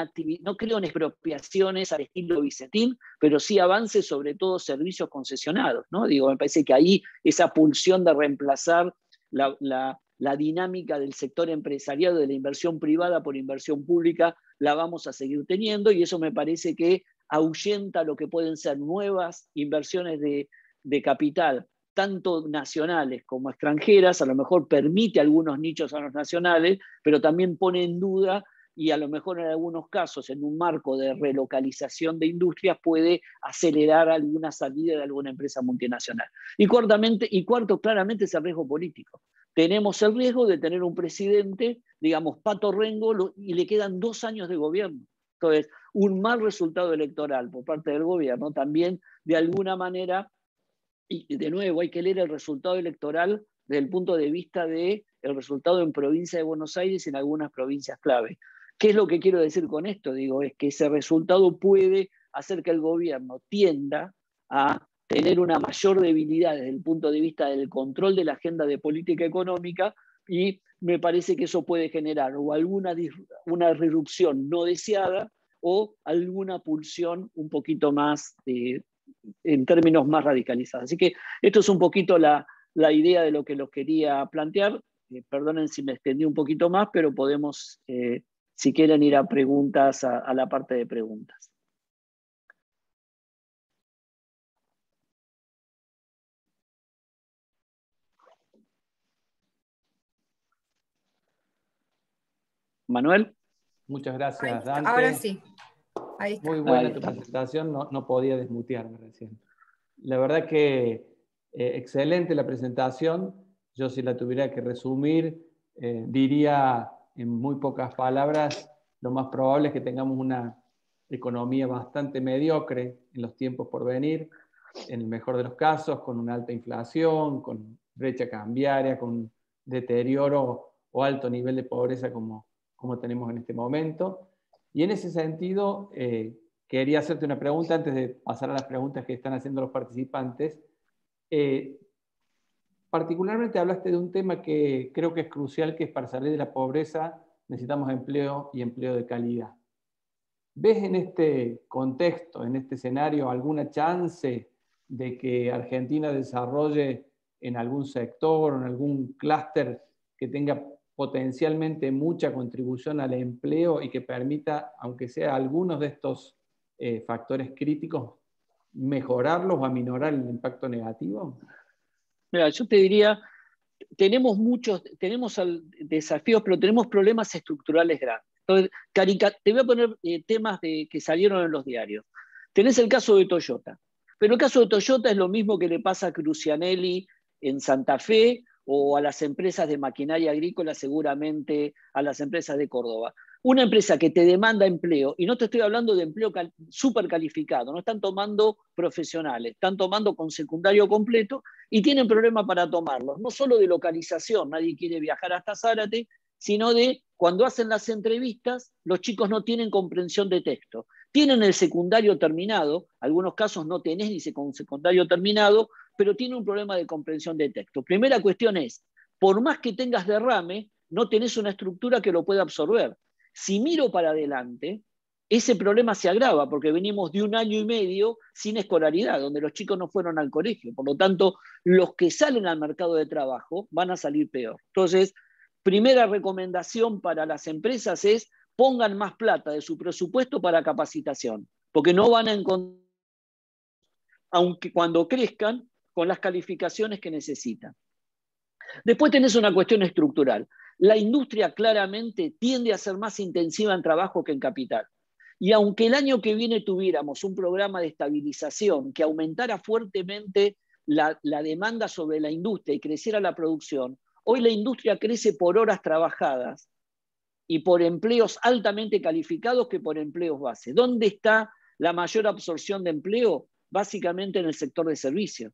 expropiaciones al estilo Vicentín, pero sí avances sobre todo servicios concesionados, ¿no? Digo, me parece que ahí esa pulsión de reemplazar la dinámica del sector empresarial, de la inversión privada por inversión pública, la vamos a seguir teniendo, y eso me parece que ahuyenta lo que pueden ser nuevas inversiones de capital, tanto nacionales como extranjeras. A lo mejor permite algunos nichos a los nacionales, pero también pone en duda, y a lo mejor en algunos casos, en un marco de relocalización de industrias, puede acelerar alguna salida de alguna empresa multinacional. Y cuarto, claramente, es el riesgo político. Tenemos el riesgo de tener un presidente, digamos, pato rengo, y le quedan 2 años de gobierno. Entonces, un mal resultado electoral por parte del gobierno también, de alguna manera, y de nuevo hay que leer el resultado electoral desde el punto de vista del resultado en provincia de Buenos Aires y en algunas provincias clave. ¿Qué es lo que quiero decir con esto? Digo, es que ese resultado puede hacer que el gobierno tienda a tener una mayor debilidad desde el punto de vista del control de la agenda de política económica, y me parece que eso puede generar o una reducción no deseada o alguna pulsión un poquito más, en términos más radicalizados. Así que esto es un poquito la idea de lo que los quería plantear. Perdonen si me extendí un poquito más, pero podemos, si quieren, ir a preguntas, a la parte de preguntas. Manuel. Muchas gracias, Dante. Ahora sí. Ahí está. Muy buena tu presentación, no podía desmutearme recién. La verdad que excelente la presentación. Yo, si la tuviera que resumir, diría en muy pocas palabras, lo más probable es que tengamos una economía bastante mediocre en los tiempos por venir, en el mejor de los casos, con una alta inflación, con brecha cambiaria, con deterioro o alto nivel de pobreza como tenemos en este momento. Y en ese sentido, quería hacerte una pregunta antes de pasar a las preguntas que están haciendo los participantes. Particularmente hablaste de un tema que creo que es crucial, que es para salir de la pobreza necesitamos empleo y empleo de calidad. ¿Ves en este contexto, en este escenario, alguna chance de que Argentina desarrolle en algún sector o en algún clúster que tenga potencialmente mucha contribución al empleo y que permita, aunque sea algunos de estos factores críticos, mejorarlos o aminorar el impacto negativo? Mira, yo te diría, tenemos desafíos, pero tenemos problemas estructurales grandes. Entonces, te voy a poner temas que salieron en los diarios. Tenés el caso de Toyota, pero el caso de Toyota es lo mismo que le pasa a Crucianelli en Santa Fe, o a las empresas de maquinaria agrícola, seguramente a las empresas de Córdoba. Una empresa que te demanda empleo, y no te estoy hablando de empleo súper calificado, no están tomando profesionales, están tomando con secundario completo y tienen problemas para tomarlos, no solo de localización, nadie quiere viajar hasta Zárate, sino de cuando hacen las entrevistas, los chicos no tienen comprensión de texto. Tienen el secundario terminado, algunos casos no tenés ni secundario terminado, pero tiene un problema de comprensión de texto. Primera cuestión es, por más que tengas derrame, no tenés una estructura que lo pueda absorber. Si miro para adelante, ese problema se agrava, porque venimos de 1 año y medio sin escolaridad, donde los chicos no fueron al colegio. Por lo tanto, los que salen al mercado de trabajo van a salir peor. Entonces, primera recomendación para las empresas es pongan más plata de su presupuesto para capacitación, porque no van a encontrar, aunque cuando crezcan, con las calificaciones que necesitan. Después tenés una cuestión estructural. La industria claramente tiende a ser más intensiva en trabajo que en capital. Y aunque el año que viene tuviéramos un programa de estabilización que aumentara fuertemente la demanda sobre la industria y creciera la producción, hoy la industria crece por horas trabajadas y por empleos altamente calificados que por empleos base. ¿Dónde está la mayor absorción de empleo? Básicamente en el sector de servicios,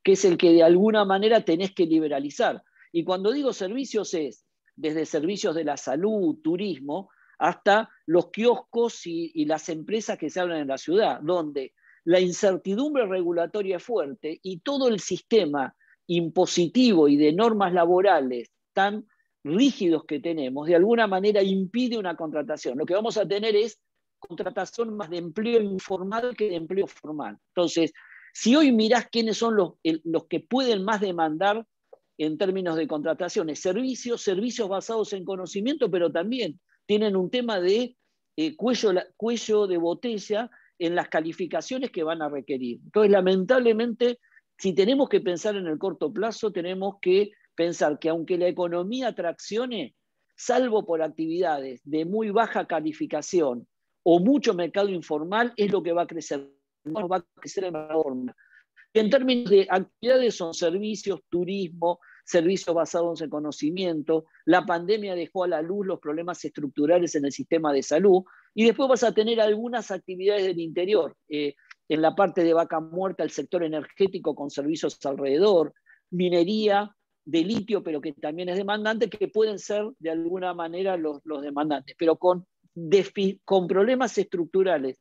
que es el que de alguna manera tenés que liberalizar. Y cuando digo servicios es desde servicios de la salud, turismo, hasta los kioscos y las empresas que se abren en la ciudad, donde la incertidumbre regulatoria es fuerte y todo el sistema impositivo y de normas laborales tan rígidos que tenemos, de alguna manera impide una contratación. Lo que vamos a tener es contratación más de empleo informal que de empleo formal. Entonces, si hoy mirás quiénes son los que pueden más demandar en términos de contrataciones, servicios basados en conocimiento, pero también tienen un tema de cuello de botella en las calificaciones que van a requerir. Entonces, lamentablemente, si tenemos que pensar en el corto plazo, tenemos que pensar que aunque la economía traccione, salvo por actividades de muy baja calificación o mucho mercado informal, es lo que va a crecer. No va a crecer el mercado formal. En términos de actividades son servicios, turismo, servicios basados en conocimiento. La pandemia dejó a la luz los problemas estructurales en el sistema de salud. Y después vas a tener algunas actividades del interior. En la parte de Vaca Muerta, el sector energético con servicios alrededor, minería de litio, pero que también es demandante, que pueden ser de alguna manera los demandantes, pero con problemas estructurales.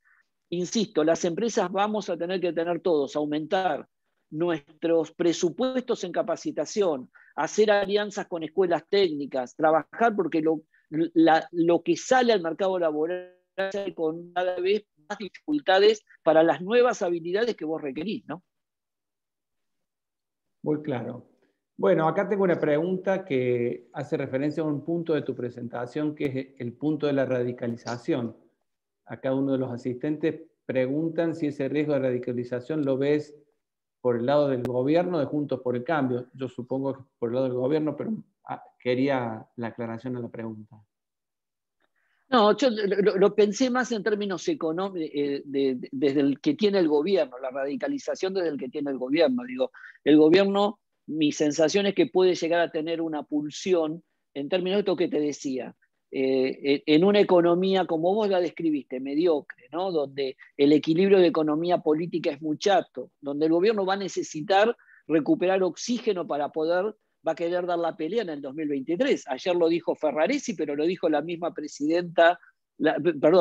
Insisto, las empresas vamos a tener que tener todos, aumentar nuestros presupuestos en capacitación, hacer alianzas con escuelas técnicas, trabajar porque lo que sale al mercado laboral con cada vez más dificultades para las nuevas habilidades que vos requerís, ¿no? Muy claro. Bueno, acá tengo una pregunta que hace referencia a un punto de tu presentación, que es el punto de la radicalización. A cada uno de los asistentes preguntan si ese riesgo de radicalización lo ves por el lado del gobierno de Juntos por el Cambio. Yo supongo que por el lado del gobierno, pero quería la aclaración a la pregunta. No, yo lo pensé más en términos económicos, desde el que tiene el gobierno, la radicalización desde el que tiene el gobierno. Digo, el gobierno, mi sensación es que puede llegar a tener una pulsión en términos de esto que te decía, en una economía como vos la describiste, mediocre, ¿no? Donde el equilibrio de economía política es muy chato, donde el gobierno va a necesitar recuperar oxígeno para poder, va a querer dar la pelea en el 2023. Ayer lo dijo Ferraresi, pero lo dijo la misma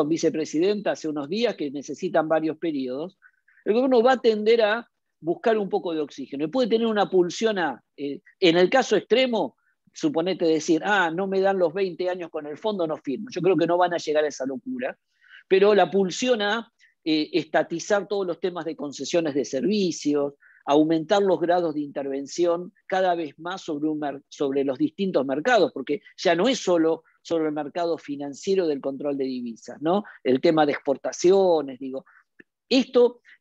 vicepresidenta hace unos días, que necesitan varios periodos. El gobierno va a tender a buscar un poco de oxígeno y puede tener una pulsión en el caso extremo, suponete decir, no me dan los 20 años con el fondo, no firmo. Yo creo que no van a llegar a esa locura, pero la pulsión a estatizar todos los temas de concesiones de servicios, aumentar los grados de intervención cada vez más sobre los distintos mercados, porque ya no es solo sobre el mercado financiero del control de divisas, ¿no? El tema de exportaciones, digo.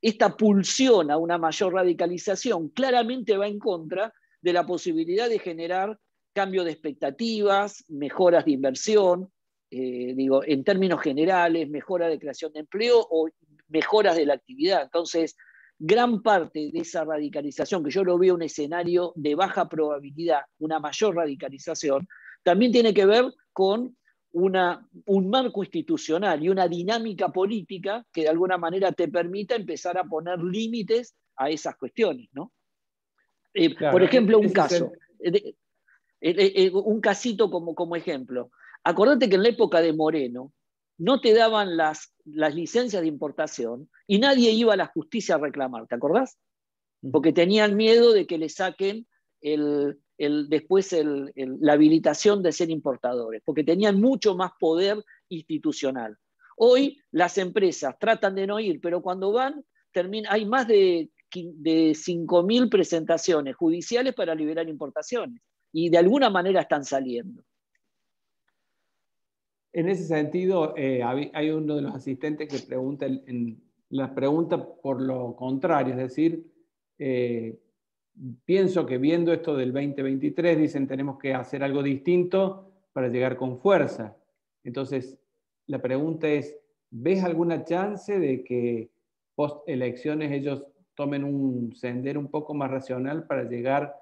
Esta pulsión a una mayor radicalización claramente va en contra de la posibilidad de generar cambio de expectativas, mejoras de inversión, en términos generales, mejora de creación de empleo o mejoras de la actividad. Entonces, gran parte de esa radicalización, que yo lo veo un escenario de baja probabilidad, una mayor radicalización, también tiene que ver con un marco institucional y una dinámica política que de alguna manera te permita empezar a poner límites a esas cuestiones, ¿no? Claro, por ejemplo, un caso, un casito como ejemplo. Acordate que en la época de Moreno no te daban las licencias de importación y nadie iba a la justicia a reclamar, ¿te acordás? Porque tenían miedo de que le saquen después la habilitación de ser importadores, porque tenían mucho más poder institucional. Hoy las empresas tratan de no ir, pero cuando van, hay más de 5.000 presentaciones judiciales para liberar importaciones, y de alguna manera están saliendo. En ese sentido, hay uno de los asistentes que pregunta la pregunta por lo contrario, es decir, pienso que viendo esto del 2023, dicen tenemos que hacer algo distinto para llegar con fuerza. Entonces, la pregunta es, ¿ves alguna chance de que post elecciones ellos tomen un sendero un poco más racional para llegar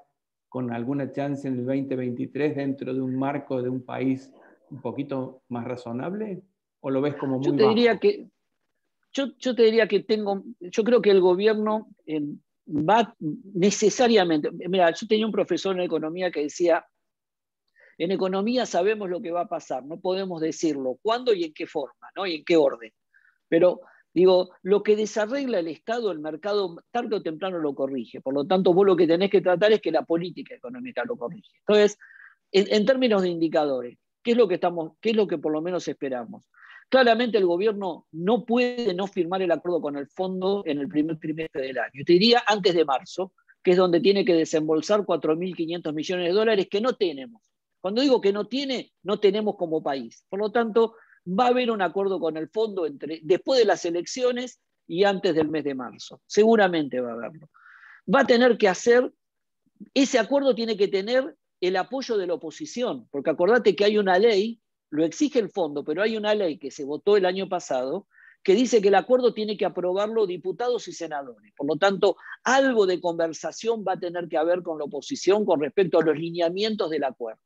con alguna chance en el 2023 dentro de un marco de un país un poquito más razonable? ¿O lo ves como muy bajo? Yo te diría que yo creo que el gobierno va necesariamente. Mira, yo tenía un profesor en economía que decía, en economía sabemos lo que va a pasar, no podemos decirlo cuándo y en qué forma, ¿no? Y en qué orden. Pero Digo, lo que desarregla el Estado, el mercado, tarde o temprano lo corrige. Por lo tanto, vos lo que tenés que tratar es que la política económica lo corrige. Entonces, en términos de indicadores, ¿qué es lo que por lo menos esperamos? Claramente el gobierno no puede no firmar el acuerdo con el fondo en el primer trimestre del año. Te diría antes de marzo, que es donde tiene que desembolsar 4.500 millones de dólares que no tenemos. Cuando digo que no tenemos como país. Por lo tanto, va a haber un acuerdo con el fondo después de las elecciones y antes del mes de marzo. Seguramente va a haberlo. Va a tener que hacer, ese acuerdo tiene que tener el apoyo de la oposición, porque acordate que hay una ley, lo exige el fondo, pero hay una ley que se votó el año pasado que dice que el acuerdo tiene que aprobarlo diputados y senadores. Por lo tanto, algo de conversación va a tener que haber con la oposición con respecto a los lineamientos del acuerdo.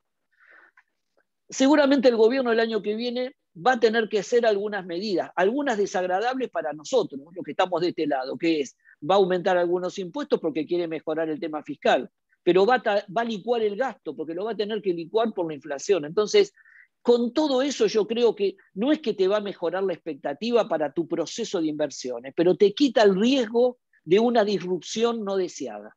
Seguramente el gobierno el año que viene va a tener que hacer algunas medidas, algunas desagradables para nosotros, los que estamos de este lado, que es, va a aumentar algunos impuestos porque quiere mejorar el tema fiscal, pero va a licuar el gasto porque lo va a tener que licuar por la inflación. Entonces, con todo eso yo creo que no es que te va a mejorar la expectativa para tu proceso de inversiones, pero te quita el riesgo de una disrupción no deseada.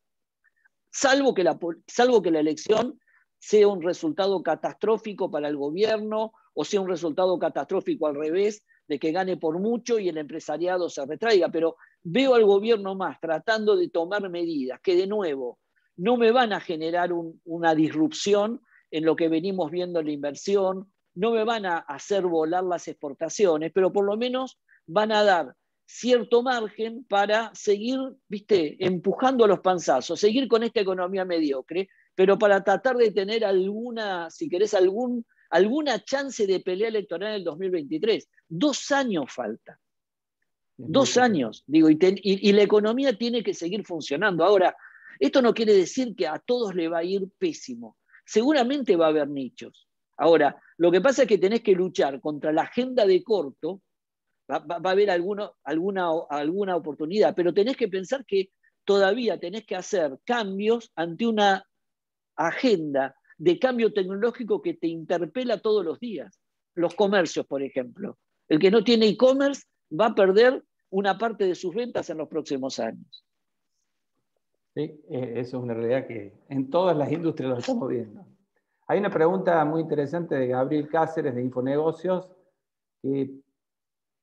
Salvo que la elección sea un resultado catastrófico para el gobierno o sea un resultado catastrófico al revés, de que gane por mucho y el empresariado se retraiga. Pero veo al gobierno más tratando de tomar medidas que, de nuevo, no me van a generar una disrupción en lo que venimos viendo en la inversión, no me van a hacer volar las exportaciones, pero por lo menos van a dar cierto margen para seguir, empujando a los panzazos, seguir con esta economía mediocre, pero para tratar de tener alguna, si querés, alguna chance de pelea electoral en el 2023. 2 años falta. 2 años, digo, y la economía tiene que seguir funcionando. Ahora, esto no quiere decir que a todos le va a ir pésimo. Seguramente va a haber nichos. Ahora, lo que pasa es que tenés que luchar contra la agenda de corto. Va a haber alguna oportunidad, pero tenés que pensar que todavía tenés que hacer cambios ante una agenda de cambio tecnológico que te interpela todos los días. Los comercios, por ejemplo. El que no tiene e-commerce va a perder una parte de sus ventas en los próximos años. Sí, eso es una realidad que en todas las industrias lo estamos viendo. Hay una pregunta muy interesante de Gabriel Cáceres de Infonegocios que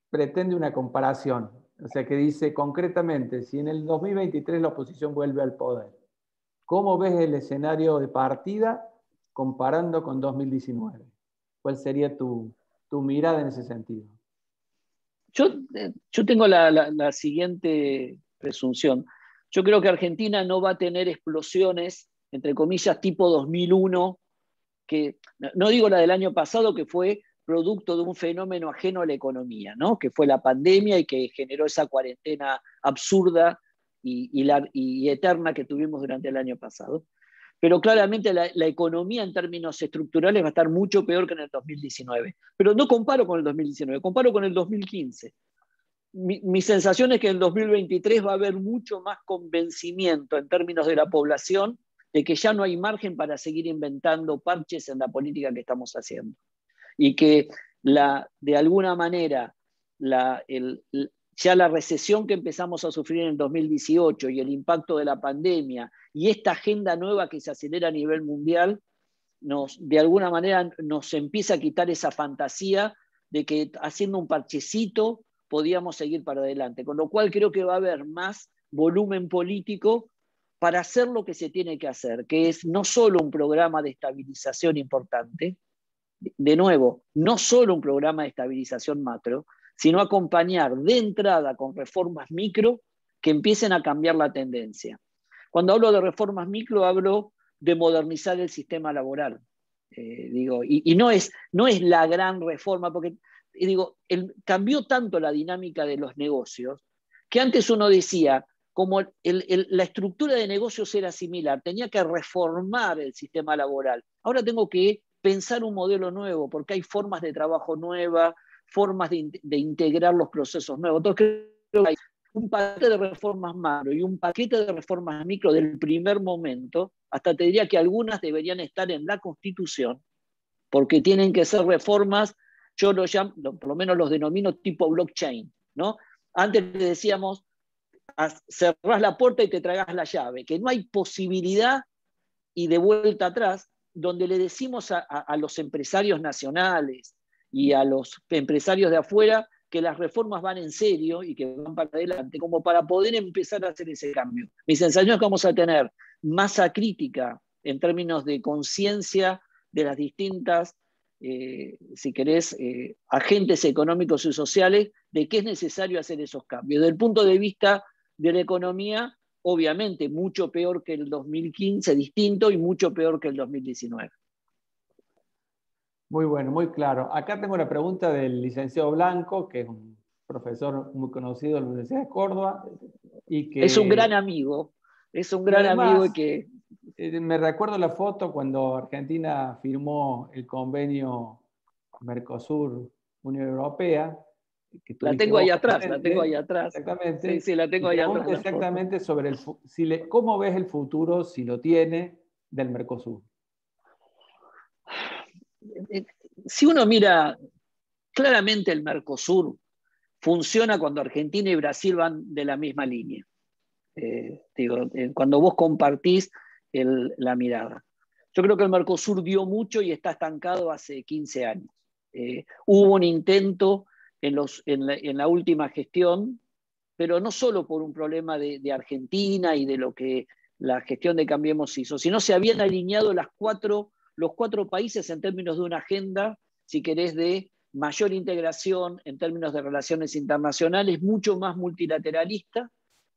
pretende una comparación. O sea, que dice concretamente, si en el 2023 la oposición vuelve al poder, ¿cómo ves el escenario de partida comparando con 2019? ¿Cuál sería tu mirada en ese sentido? Yo tengo la siguiente presunción. Yo creo que Argentina no va a tener explosiones, entre comillas, tipo 2001, que no digo la del año pasado, que fue producto de un fenómeno ajeno a la economía, ¿no? Que fue la pandemia y que generó esa cuarentena absurda y eterna que tuvimos durante el año pasado. Pero claramente la economía en términos estructurales va a estar mucho peor que en el 2019. Pero no comparo con el 2019, comparo con el 2015. Mi sensación es que en el 2023 va a haber mucho más convencimiento en términos de la población de que ya no hay margen para seguir inventando parches en la política que estamos haciendo. Y que de alguna manera ya la recesión que empezamos a sufrir en el 2018 y el impacto de la pandemia y esta agenda nueva que se acelera a nivel mundial, de alguna manera nos empieza a quitar esa fantasía de que haciendo un parchecito podíamos seguir para adelante. Con lo cual creo que va a haber más volumen político para hacer lo que se tiene que hacer, que es no solo un programa de estabilización importante, de nuevo, no solo un programa de estabilización macro, sino acompañar de entrada con reformas micro que empiecen a cambiar la tendencia. Cuando hablo de reformas micro, hablo de modernizar el sistema laboral. Y no es la gran reforma, porque cambió tanto la dinámica de los negocios, que antes uno decía, como la estructura de negocios era similar, tenía que reformar el sistema laboral. Ahora tengo que pensar un modelo nuevo, porque hay formas de trabajo nuevas, formas de integrar los procesos nuevos. Entonces creo que hay un paquete de reformas macro y un paquete de reformas micro del primer momento. Hasta te diría que algunas deberían estar en la Constitución, porque tienen que ser reformas, yo lo llamo, por lo menos los denomino tipo blockchain, ¿no? Antes le decíamos, cerrás la puerta y te tragás la llave, que no hay posibilidad y de vuelta atrás, donde le decimos a los empresarios nacionales y a los empresarios de afuera que las reformas van en serio y que van para adelante, como para poder empezar a hacer ese cambio. Mi sensación es que vamos a tener masa crítica en términos de conciencia de las distintas, si querés, agentes económicos y sociales, de que es necesario hacer esos cambios. Desde el punto de vista de la economía, obviamente mucho peor que el 2015, distinto, y mucho peor que el 2019. Muy bueno, muy claro. Acá tengo una pregunta del licenciado Blanco, que es un profesor muy conocido de la Universidad de Córdoba. Y que, es un gran amigo, y que... me recuerdo la foto cuando Argentina firmó el convenio Mercosur-Unión Europea. La tengo ahí atrás. Exactamente. Sí, la tengo ahí atrás. Exactamente sobre cómo ves el futuro, si lo tiene, del Mercosur. Si uno mira claramente, el Mercosur funciona cuando Argentina y Brasil van de la misma línea. Cuando vos compartís la mirada. Yo creo que el Mercosur dio mucho y está estancado hace 15 años. Hubo un intento en la última gestión, pero no solo por un problema de Argentina y de lo que la gestión de Cambiemos hizo, sino se habían alineado los cuatro países en términos de una agenda, si querés, de mayor integración en términos de relaciones internacionales, mucho más multilateralista,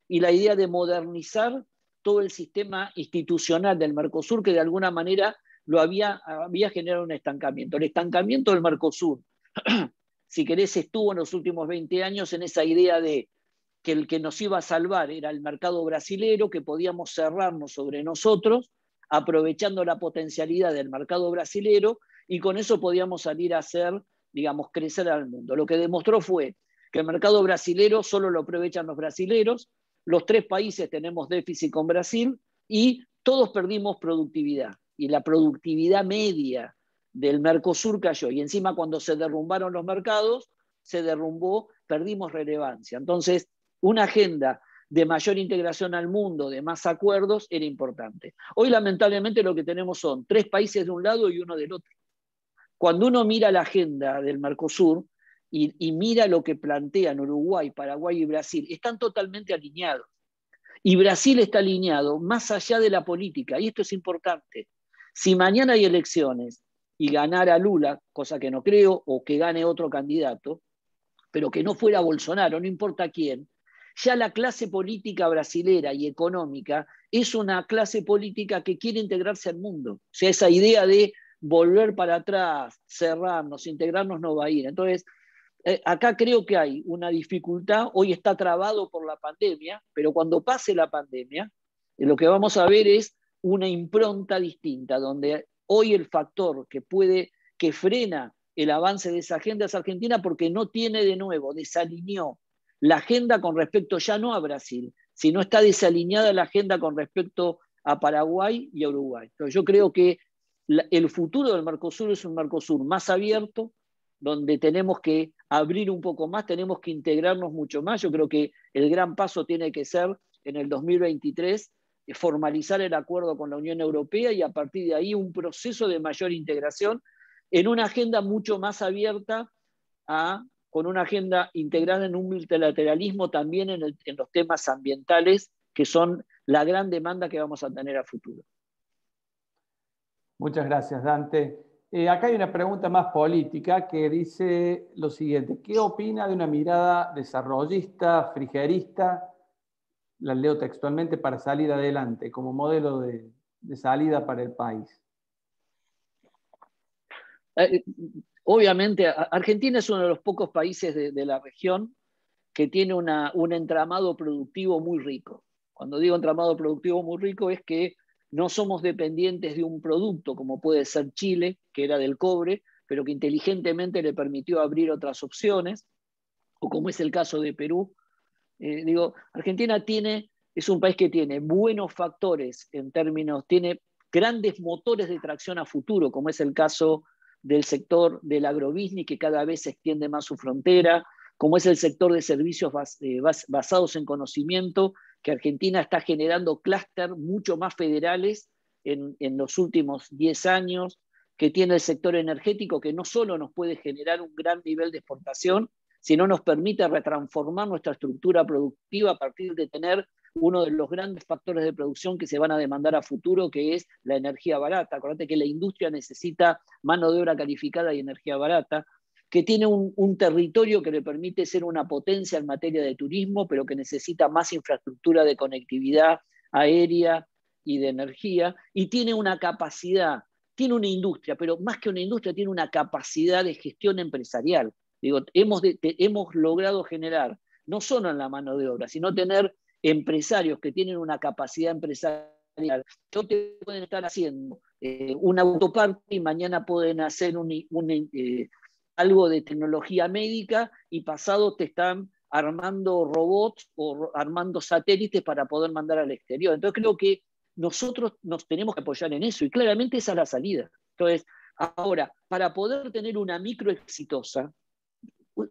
y la idea de modernizar todo el sistema institucional del Mercosur, que de alguna manera había generado un estancamiento. El estancamiento del Mercosur, si querés, estuvo en los últimos 20 años en esa idea de que el que nos iba a salvar era el mercado brasilero, que podíamos cerrarnos sobre nosotros, aprovechando la potencialidad del mercado brasilero, y con eso podíamos salir a hacer, digamos, crecer al mundo. Lo que demostró fue que el mercado brasilero solo lo aprovechan los brasileros, los 3 países tenemos déficit con Brasil y todos perdimos productividad. Y la productividad media del Mercosur cayó. Y encima, cuando se derrumbaron los mercados, perdimos relevancia. Entonces, una agenda de mayor integración al mundo, de más acuerdos, era importante. Hoy, lamentablemente, lo que tenemos son 3 países de un lado y uno del otro. Cuando uno mira la agenda del Mercosur y mira lo que plantean Uruguay, Paraguay y Brasil, están totalmente alineados. Y Brasil está alineado más allá de la política, y esto es importante. Si mañana hay elecciones y ganara Lula, cosa que no creo, o que gane otro candidato, pero que no fuera Bolsonaro, no importa quién, ya la clase política brasilera y económica es una clase política que quiere integrarse al mundo. O sea, esa idea de volver para atrás, cerrarnos, integrarnos, no va a ir. Entonces, acá creo que hay una dificultad. Hoy está trabado por la pandemia, pero cuando pase la pandemia, lo que vamos a ver es una impronta distinta, donde hoy el factor que frena el avance de esa agenda es Argentina, porque no tiene, de nuevo, desalineó la agenda con respecto ya no a Brasil, sino está desalineada la agenda con respecto a Paraguay y a Uruguay. Entonces, yo creo que el futuro del Mercosur es un Mercosur más abierto, donde tenemos que abrir un poco más, tenemos que integrarnos mucho más. Yo creo que el gran paso tiene que ser en el 2023 formalizar el acuerdo con la Unión Europea, y a partir de ahí un proceso de mayor integración en una agenda mucho más abierta, con una agenda integrada en un multilateralismo también en los temas ambientales, que son la gran demanda que vamos a tener a futuro. Muchas gracias, Dante. Acá hay una pregunta más política que dice lo siguiente: ¿qué opina de una mirada desarrollista, frigerista, la leo textualmente, para salir adelante, como modelo de salida para el país? Obviamente, Argentina es uno de los pocos países de la región que tiene un entramado productivo muy rico. Cuando digo entramado productivo muy rico, es que no somos dependientes de un producto, como puede ser Chile, que era del cobre, pero que inteligentemente le permitió abrir otras opciones, o como es el caso de Perú. Argentina es un país que tiene buenos factores tiene grandes motores de tracción a futuro, como es el caso del sector del agrobusiness, que cada vez se extiende más su frontera, como es el sector de servicios basados en conocimiento, que Argentina está generando clústeres mucho más federales en los últimos 10 años, que tiene el sector energético, que no solo nos puede generar un gran nivel de exportación, sino nos permite retransformar nuestra estructura productiva a partir de tener uno de los grandes factores de producción que se van a demandar a futuro, que es la energía barata. Acordate que la industria necesita mano de obra calificada y energía barata, que tiene un territorio que le permite ser una potencia en materia de turismo, pero que necesita más infraestructura de conectividad aérea y de energía, y tiene una capacidad, tiene una industria, pero más que una industria, tiene una capacidad de gestión empresarial. Digo, hemos logrado generar, no solo en la mano de obra, sino tener empresarios que tienen una capacidad empresarial, que hoy te pueden estar haciendo un autoparque y mañana pueden hacer algo de tecnología médica y pasado te están armando robots o armando satélites para poder mandar al exterior. Entonces creo que nosotros nos tenemos que apoyar en eso y claramente esa es la salida. Entonces, ahora, para poder tener una micro exitosa,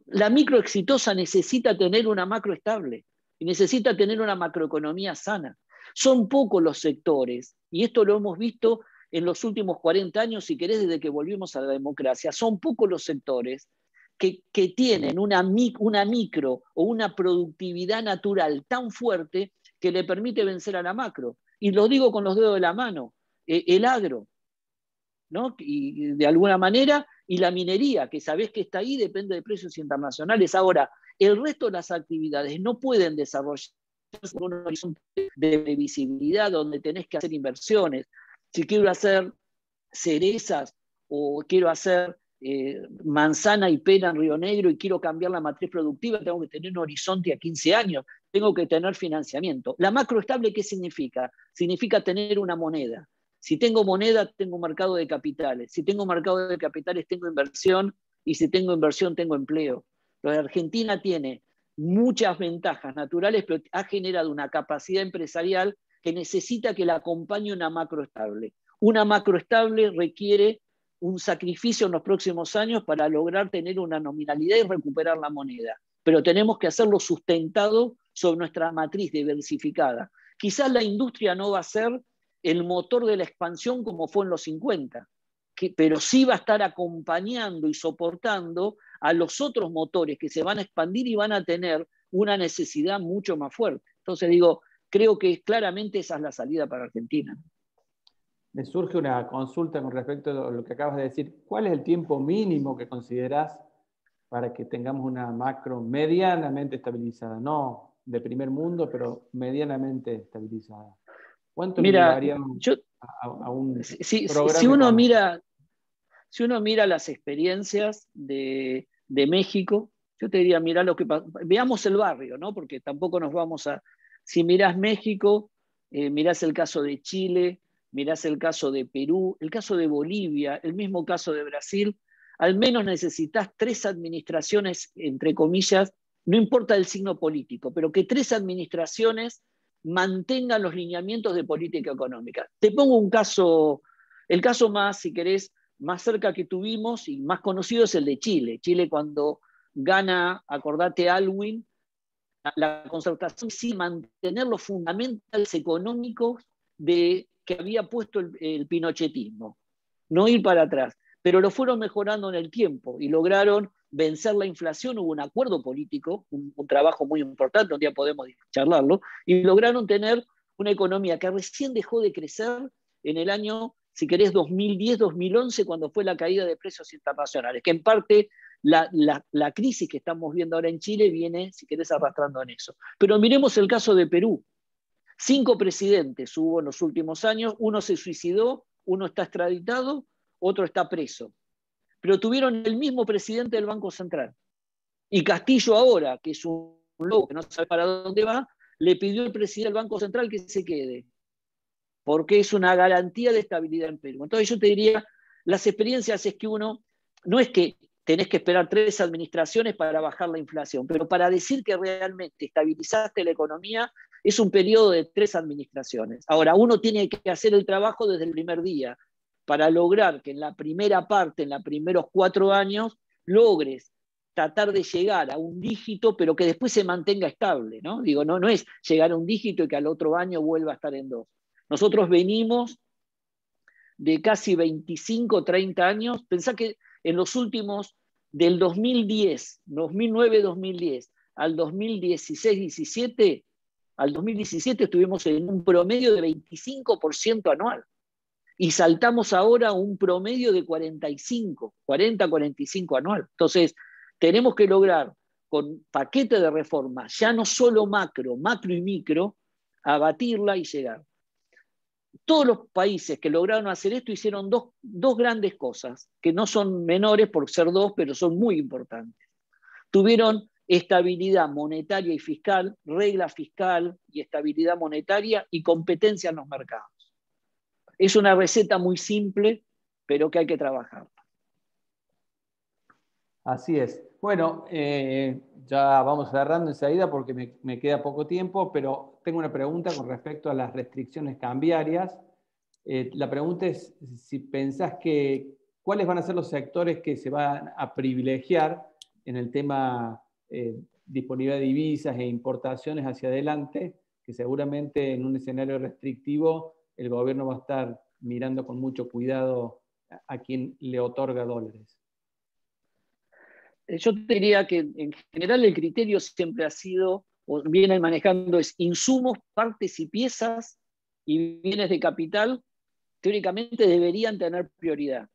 la micro exitosa necesita tener una macro estable y necesita tener una macroeconomía sana. Son pocos los sectores, y esto lo hemos visto en los últimos 40 años, si querés, desde que volvimos a la democracia, son pocos los sectores que tienen una micro o una productividad natural tan fuerte que le permite vencer a la macro. Y lo digo con los dedos de la mano, el agro, ¿no? Y de alguna manera, y la minería, que sabés que está ahí, depende de precios internacionales. Ahora, el resto de las actividades no pueden desarrollarse con un horizonte de previsibilidad donde tenés que hacer inversiones. Si quiero hacer cerezas o quiero hacer manzana y pera en Río Negro y quiero cambiar la matriz productiva, tengo que tener un horizonte a 15 años, tengo que tener financiamiento. La macroestable, ¿qué significa? Significa tener una moneda. Si tengo moneda, tengo un mercado de capitales. Si tengo mercado de capitales, tengo inversión. Y si tengo inversión, tengo empleo. Pero Argentina tiene muchas ventajas naturales, pero ha generado una capacidad empresarial que necesita que la acompañe una macroestable. Una macroestable requiere un sacrificio en los próximos años para lograr tener una nominalidad y recuperar la moneda. Pero tenemos que hacerlo sustentado sobre nuestra matriz diversificada. Quizás la industria no va a ser el motor de la expansión como fue en los 50, pero sí va a estar acompañando y soportando a los otros motores que se van a expandir y van a tener una necesidad mucho más fuerte. Entonces digo, creo que claramente esa es la salida para Argentina. Me surge una consulta con respecto a lo que acabas de decir. ¿Cuál es el tiempo mínimo que considerás para que tengamos una macro medianamente estabilizada? No de primer mundo, pero medianamente estabilizada. ¿Cuánto le llevaría a un programa? Si uno mira las experiencias de México, yo te diría, mira lo que pasa. Veamos el barrio, ¿no? Porque tampoco nos vamos a... Si mirás México, mirás el caso de Chile, mirás el caso de Perú, el caso de Bolivia, el mismo caso de Brasil, al menos necesitas 3 administraciones, entre comillas, no importa el signo político, pero que 3 administraciones mantengan los lineamientos de política económica. Te pongo un caso, el caso más, si querés, más cerca que tuvimos y más conocido es el de Chile. Chile cuando gana, acordate, Aylwin, la concertación sí mantener los fundamentales económicos que había puesto el pinochetismo, no ir para atrás, pero lo fueron mejorando en el tiempo y lograron vencer la inflación. Hubo un acuerdo político, un trabajo muy importante, un día podemos charlarlo, y lograron tener una economía que recién dejó de crecer en el año, si querés, 2010-2011, cuando fue la caída de precios internacionales, que en parte la crisis que estamos viendo ahora en Chile viene, si querés, arrastrando en eso. Pero miremos el caso de Perú. 5 presidentes hubo en los últimos años, uno se suicidó, uno está extraditado, otro está preso. Pero tuvieron el mismo presidente del Banco Central. Y Castillo ahora, que es un loco que no sabe para dónde va, le pidió al presidente del Banco Central que se quede, porque es una garantía de estabilidad en Perú. Entonces yo te diría, las experiencias es que uno, no es que tenés que esperar 3 administraciones para bajar la inflación, pero para decir que realmente estabilizaste la economía es un periodo de 3 administraciones. Ahora, uno tiene que hacer el trabajo desde el primer día para lograr que en la primera parte, en los primeros 4 años, logres tratar de llegar a un dígito, pero que después se mantenga estable, ¿no? Digo, no es llegar a un dígito y que al otro año vuelva a estar en 2. Nosotros venimos de casi 25, 30 años. Pensá que en los últimos, del 2010, 2009-2010, al 2016-17, al 2017 estuvimos en un promedio de 25% anual. Y saltamos ahora a un promedio de 40-45 anual. Entonces, tenemos que lograr, con paquete de reforma, ya no solo macro y micro, abatirla y llegar. Todos los países que lograron hacer esto hicieron dos grandes cosas, que no son menores por ser 2, pero son muy importantes. Tuvieron estabilidad monetaria y fiscal, regla fiscal y estabilidad monetaria y competencia en los mercados. Es una receta muy simple, pero que hay que trabajar. Así es. Bueno, ya vamos cerrando enseguida porque me queda poco tiempo, pero tengo una pregunta con respecto a las restricciones cambiarias. La pregunta es si pensás cuáles van a ser los sectores que se van a privilegiar en el tema disponibilidad de divisas e importaciones hacia adelante, que seguramente en un escenario restrictivo el gobierno va a estar mirando con mucho cuidado a quien le otorga dólares. Yo te diría que en general el criterio siempre ha sido, o vienen manejando, es insumos, partes y piezas y bienes de capital, teóricamente deberían tener prioridad.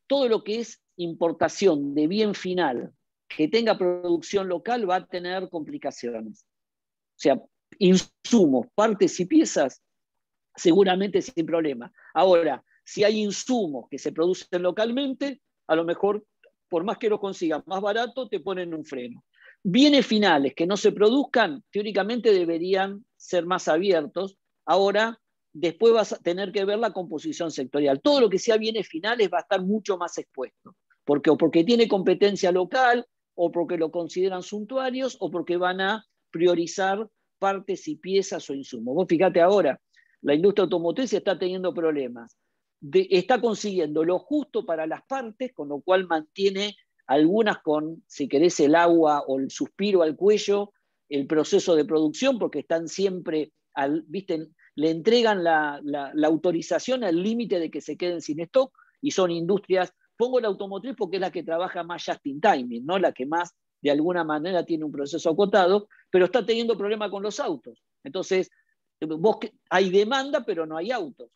Todo lo que es importación de bien final que tenga producción local va a tener complicaciones. O sea, insumos, partes y piezas, seguramente sin problema. Ahora, si hay insumos que se producen localmente, a lo mejor, por más que los consigas más barato, te ponen un freno. Bienes finales que no se produzcan, teóricamente deberían ser más abiertos. Ahora, después vas a tener que ver la composición sectorial. Todo lo que sea bienes finales va a estar mucho más expuesto. O porque tiene competencia local, o porque lo consideran suntuarios, o porque van a priorizar partes y piezas o insumos. Vos fíjate ahora, la industria automotriz está teniendo problemas. Está consiguiendo lo justo para las partes, con lo cual mantiene algunas con, si querés, el agua o el suspiro al cuello, el proceso de producción, porque están siempre, ¿viste? Le entregan la autorización al límite de que se queden sin stock, y son industrias, pongo la automotriz porque es la que trabaja más just in timing, ¿no? La que más, de alguna manera, tiene un proceso acotado, pero está teniendo problemas con los autos. Entonces, hay demanda, pero no hay autos,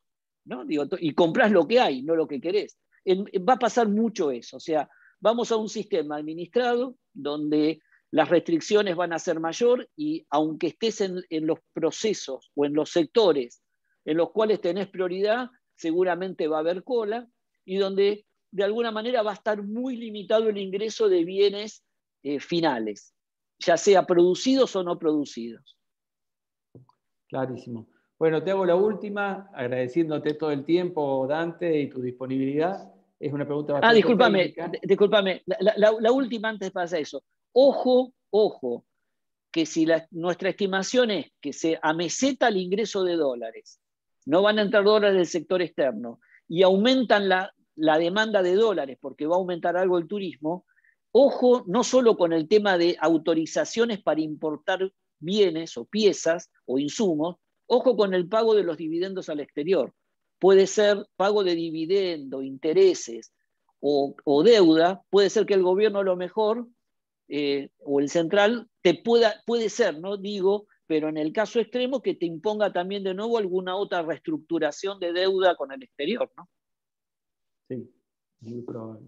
¿no? Digo, y comprás lo que hay, no lo que querés. Va a pasar mucho eso. O sea, vamos a un sistema administrado donde las restricciones van a ser mayor, y aunque estés en los procesos o en los sectores en los cuales tenés prioridad, seguramente va a haber cola, y donde de alguna manera va a estar muy limitado el ingreso de bienes finales, ya sea producidos o no producidos. Clarísimo. Bueno, te hago la última, agradeciéndote todo el tiempo, Dante, y tu disponibilidad. Es una pregunta bastante técnica. Discúlpame. La última antes pasa eso. Ojo, que si nuestra estimación es que se ameseta el ingreso de dólares, no van a entrar dólares del sector externo, y aumentan la demanda de dólares porque va a aumentar algo el turismo, ojo no solo con el tema de autorizaciones para importar bienes o piezas o insumos, ojo con el pago de los dividendos al exterior. Puede ser pago de dividendo, intereses o deuda. Puede ser que el gobierno a lo mejor o el central puede ser, no digo, pero en el caso extremo que te imponga también de nuevo alguna otra reestructuración de deuda con el exterior, ¿no? Sí, muy probable.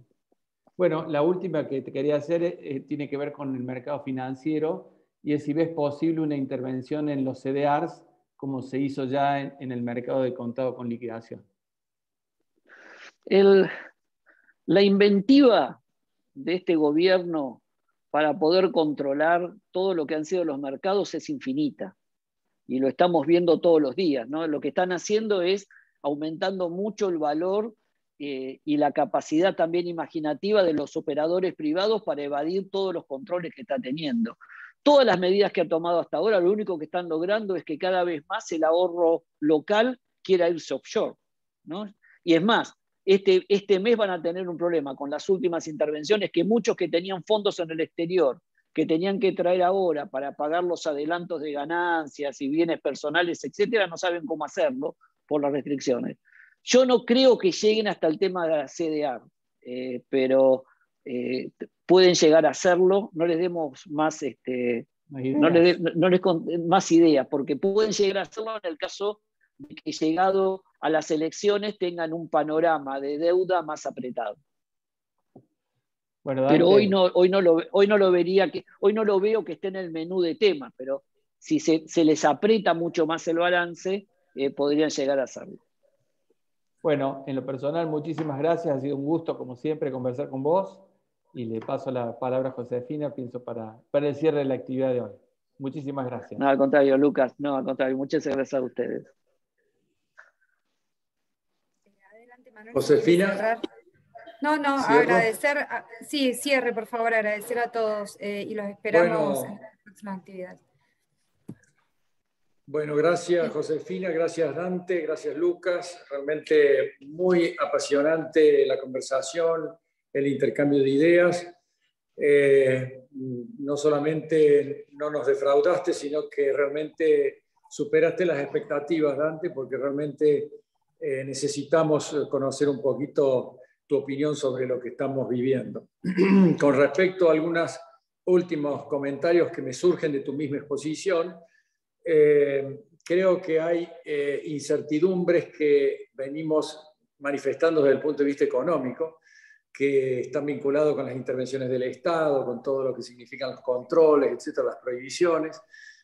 Bueno, la última que te quería hacer tiene que ver con el mercado financiero, y es si ves posible una intervención en los CDRs, como se hizo ya en el mercado de contado con liquidación. La inventiva de este gobierno para poder controlar todo lo que han sido los mercados es infinita, y lo estamos viendo todos los días, ¿no? Lo que están haciendo es aumentando mucho el valor y la capacidad también imaginativa de los operadores privados para evadir todos los controles que está teniendo. Todas las medidas que ha tomado hasta ahora, lo único que están logrando es que cada vez más el ahorro local quiera irse offshore, ¿no? Y es más, este mes van a tener un problema con las últimas intervenciones, que muchos que tenían fondos en el exterior, que tenían que traer ahora para pagar los adelantos de ganancias y bienes personales, etcétera, no saben cómo hacerlo por las restricciones. Yo no creo que lleguen hasta el tema de la CDR, pero pueden llegar a hacerlo. No les demos más, más ideas, porque pueden llegar a hacerlo en el caso de que llegado a las elecciones tengan un panorama de deuda más apretado. Bueno, Dante, pero hoy no lo veo que esté en el menú de temas, pero si se les aprieta mucho más el balance, podrían llegar a hacerlo. Bueno, en lo personal, muchísimas gracias. Ha sido un gusto, como siempre, conversar con vos. Y le paso la palabra a Josefina, pienso, para el cierre de la actividad de hoy. Muchísimas gracias. No, al contrario, Lucas. No, al contrario. Muchas gracias a ustedes. Adelante, Manuel. Josefina. No, ¿Cierro? agradecer. Sí, cierre, por favor, agradecer a todos y los esperamos en la próxima actividad. Bueno, gracias Josefina, gracias Dante, gracias Lucas. Realmente muy apasionante la conversación, el intercambio de ideas. No solamente no nos defraudaste, sino que realmente superaste las expectativas, Dante, porque realmente necesitamos conocer un poquito tu opinión sobre lo que estamos viviendo. Con respecto a algunos últimos comentarios que me surgen de tu misma exposición, creo que hay incertidumbres que venimos manifestando desde el punto de vista económico, que están vinculados con las intervenciones del Estado, con todo lo que significan los controles, etcétera, las prohibiciones.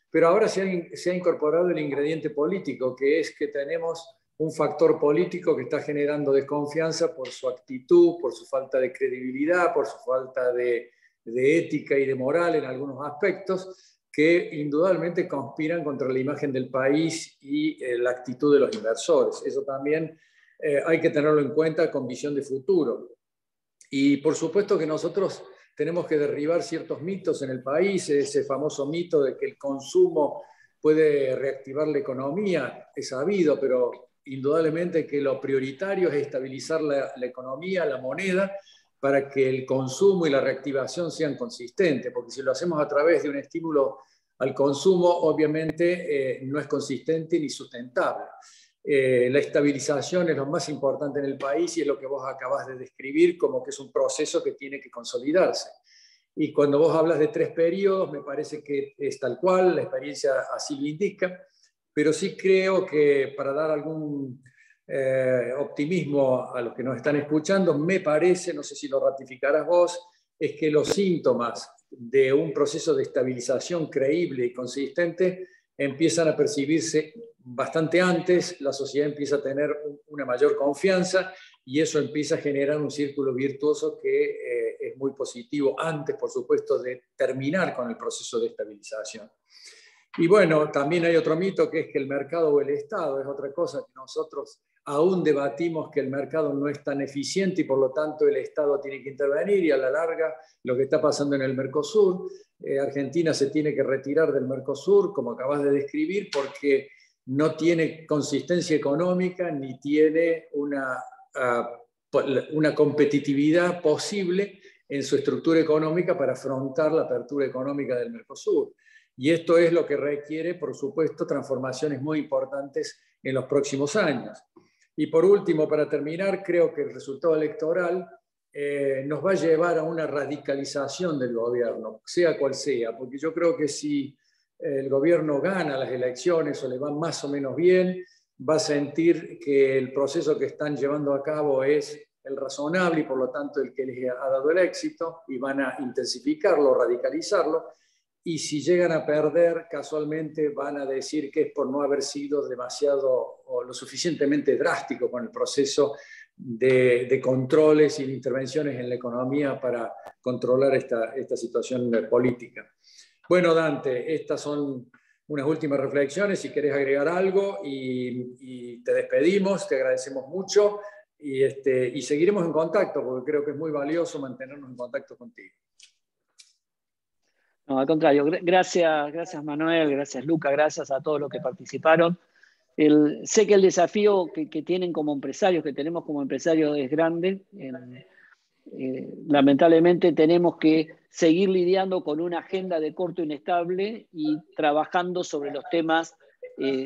Pero ahora se ha incorporado el ingrediente político, que es que tenemos un factor político que está generando desconfianza por su actitud, por su falta de credibilidad, por su falta de ética y de moral en algunos aspectos, que indudablemente conspiran contra la imagen del país y la actitud de los inversores. Eso también hay que tenerlo en cuenta con visión de futuro. Y por supuesto que nosotros tenemos que derribar ciertos mitos en el país, ese famoso mito de que el consumo puede reactivar la economía, es sabido, pero indudablemente que lo prioritario es estabilizar la economía, la moneda, para que el consumo y la reactivación sean consistentes, porque si lo hacemos a través de un estímulo al consumo, obviamente no es consistente ni sustentable. La estabilización es lo más importante en el país y es lo que vos acabas de describir como que es un proceso que tiene que consolidarse. Y cuando vos hablas de 3 periodos, me parece que es tal cual, la experiencia así lo indica, pero sí creo que para dar algún optimismo a los que nos están escuchando, me parece, no sé si lo ratificarás vos, es que los síntomas de un proceso de estabilización creíble y consistente empiezan a percibirse bastante antes, la sociedad empieza a tener una mayor confianza y eso empieza a generar un círculo virtuoso que es muy positivo antes, por supuesto, de terminar con el proceso de estabilización. Y bueno, también hay otro mito que es que el mercado o el Estado es otra cosa que nosotros aún debatimos, que el mercado no es tan eficiente y por lo tanto el Estado tiene que intervenir, y a la larga lo que está pasando en el Mercosur, Argentina se tiene que retirar del Mercosur, como acabas de describir, porque no tiene consistencia económica ni tiene una competitividad posible en su estructura económica para afrontar la apertura económica del Mercosur. Y esto es lo que requiere, por supuesto, transformaciones muy importantes en los próximos años. Y por último, para terminar, creo que el resultado electoral nos va a llevar a una radicalización del gobierno, sea cual sea, porque yo creo que si el gobierno gana las elecciones o le va más o menos bien, va a sentir que el proceso que están llevando a cabo es el razonable y por lo tanto el que les ha dado el éxito, y van a intensificarlo, radicalizarlo. Y si llegan a perder, casualmente van a decir que es por no haber sido demasiado o lo suficientemente drástico con el proceso de controles y de intervenciones en la economía para controlar esta situación política. Bueno, Dante, estas son unas últimas reflexiones. Si querés agregar algo y te despedimos, te agradecemos mucho y seguiremos en contacto porque creo que es muy valioso mantenernos en contacto contigo. No, al contrario, gracias Manuel, gracias Luca, gracias a todos los que participaron. Sé que el desafío que tienen como empresarios, que tenemos como empresarios, es grande. Lamentablemente tenemos que seguir lidiando con una agenda de corto inestable y trabajando sobre los temas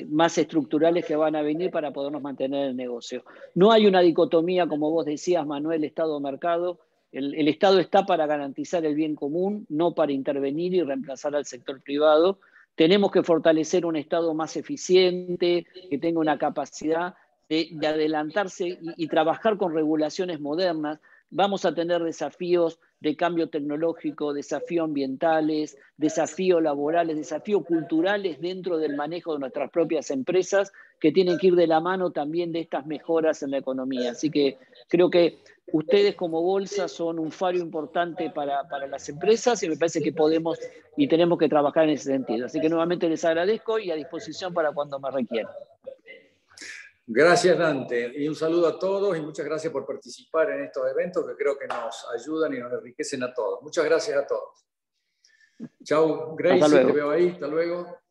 más estructurales que van a venir para podernos mantener en el negocio. No hay una dicotomía, como vos decías, Manuel, Estado-mercado. El Estado está para garantizar el bien común, no para intervenir y reemplazar al sector privado. Tenemos que fortalecer un Estado más eficiente, que tenga una capacidad de adelantarse y trabajar con regulaciones modernas. Vamos a tener desafíos de cambio tecnológico, desafíos ambientales, desafíos laborales, desafíos culturales dentro del manejo de nuestras propias empresas, que tienen que ir de la mano también de estas mejoras en la economía. Así que creo que ustedes como bolsa son un faro importante para las empresas, y me parece que podemos y tenemos que trabajar en ese sentido. Así que nuevamente les agradezco y a disposición para cuando me requieran. Gracias, Dante, y un saludo a todos y muchas gracias por participar en estos eventos que creo que nos ayudan y nos enriquecen a todos. Muchas gracias a todos. Chau, Gracie, te veo ahí. Hasta luego.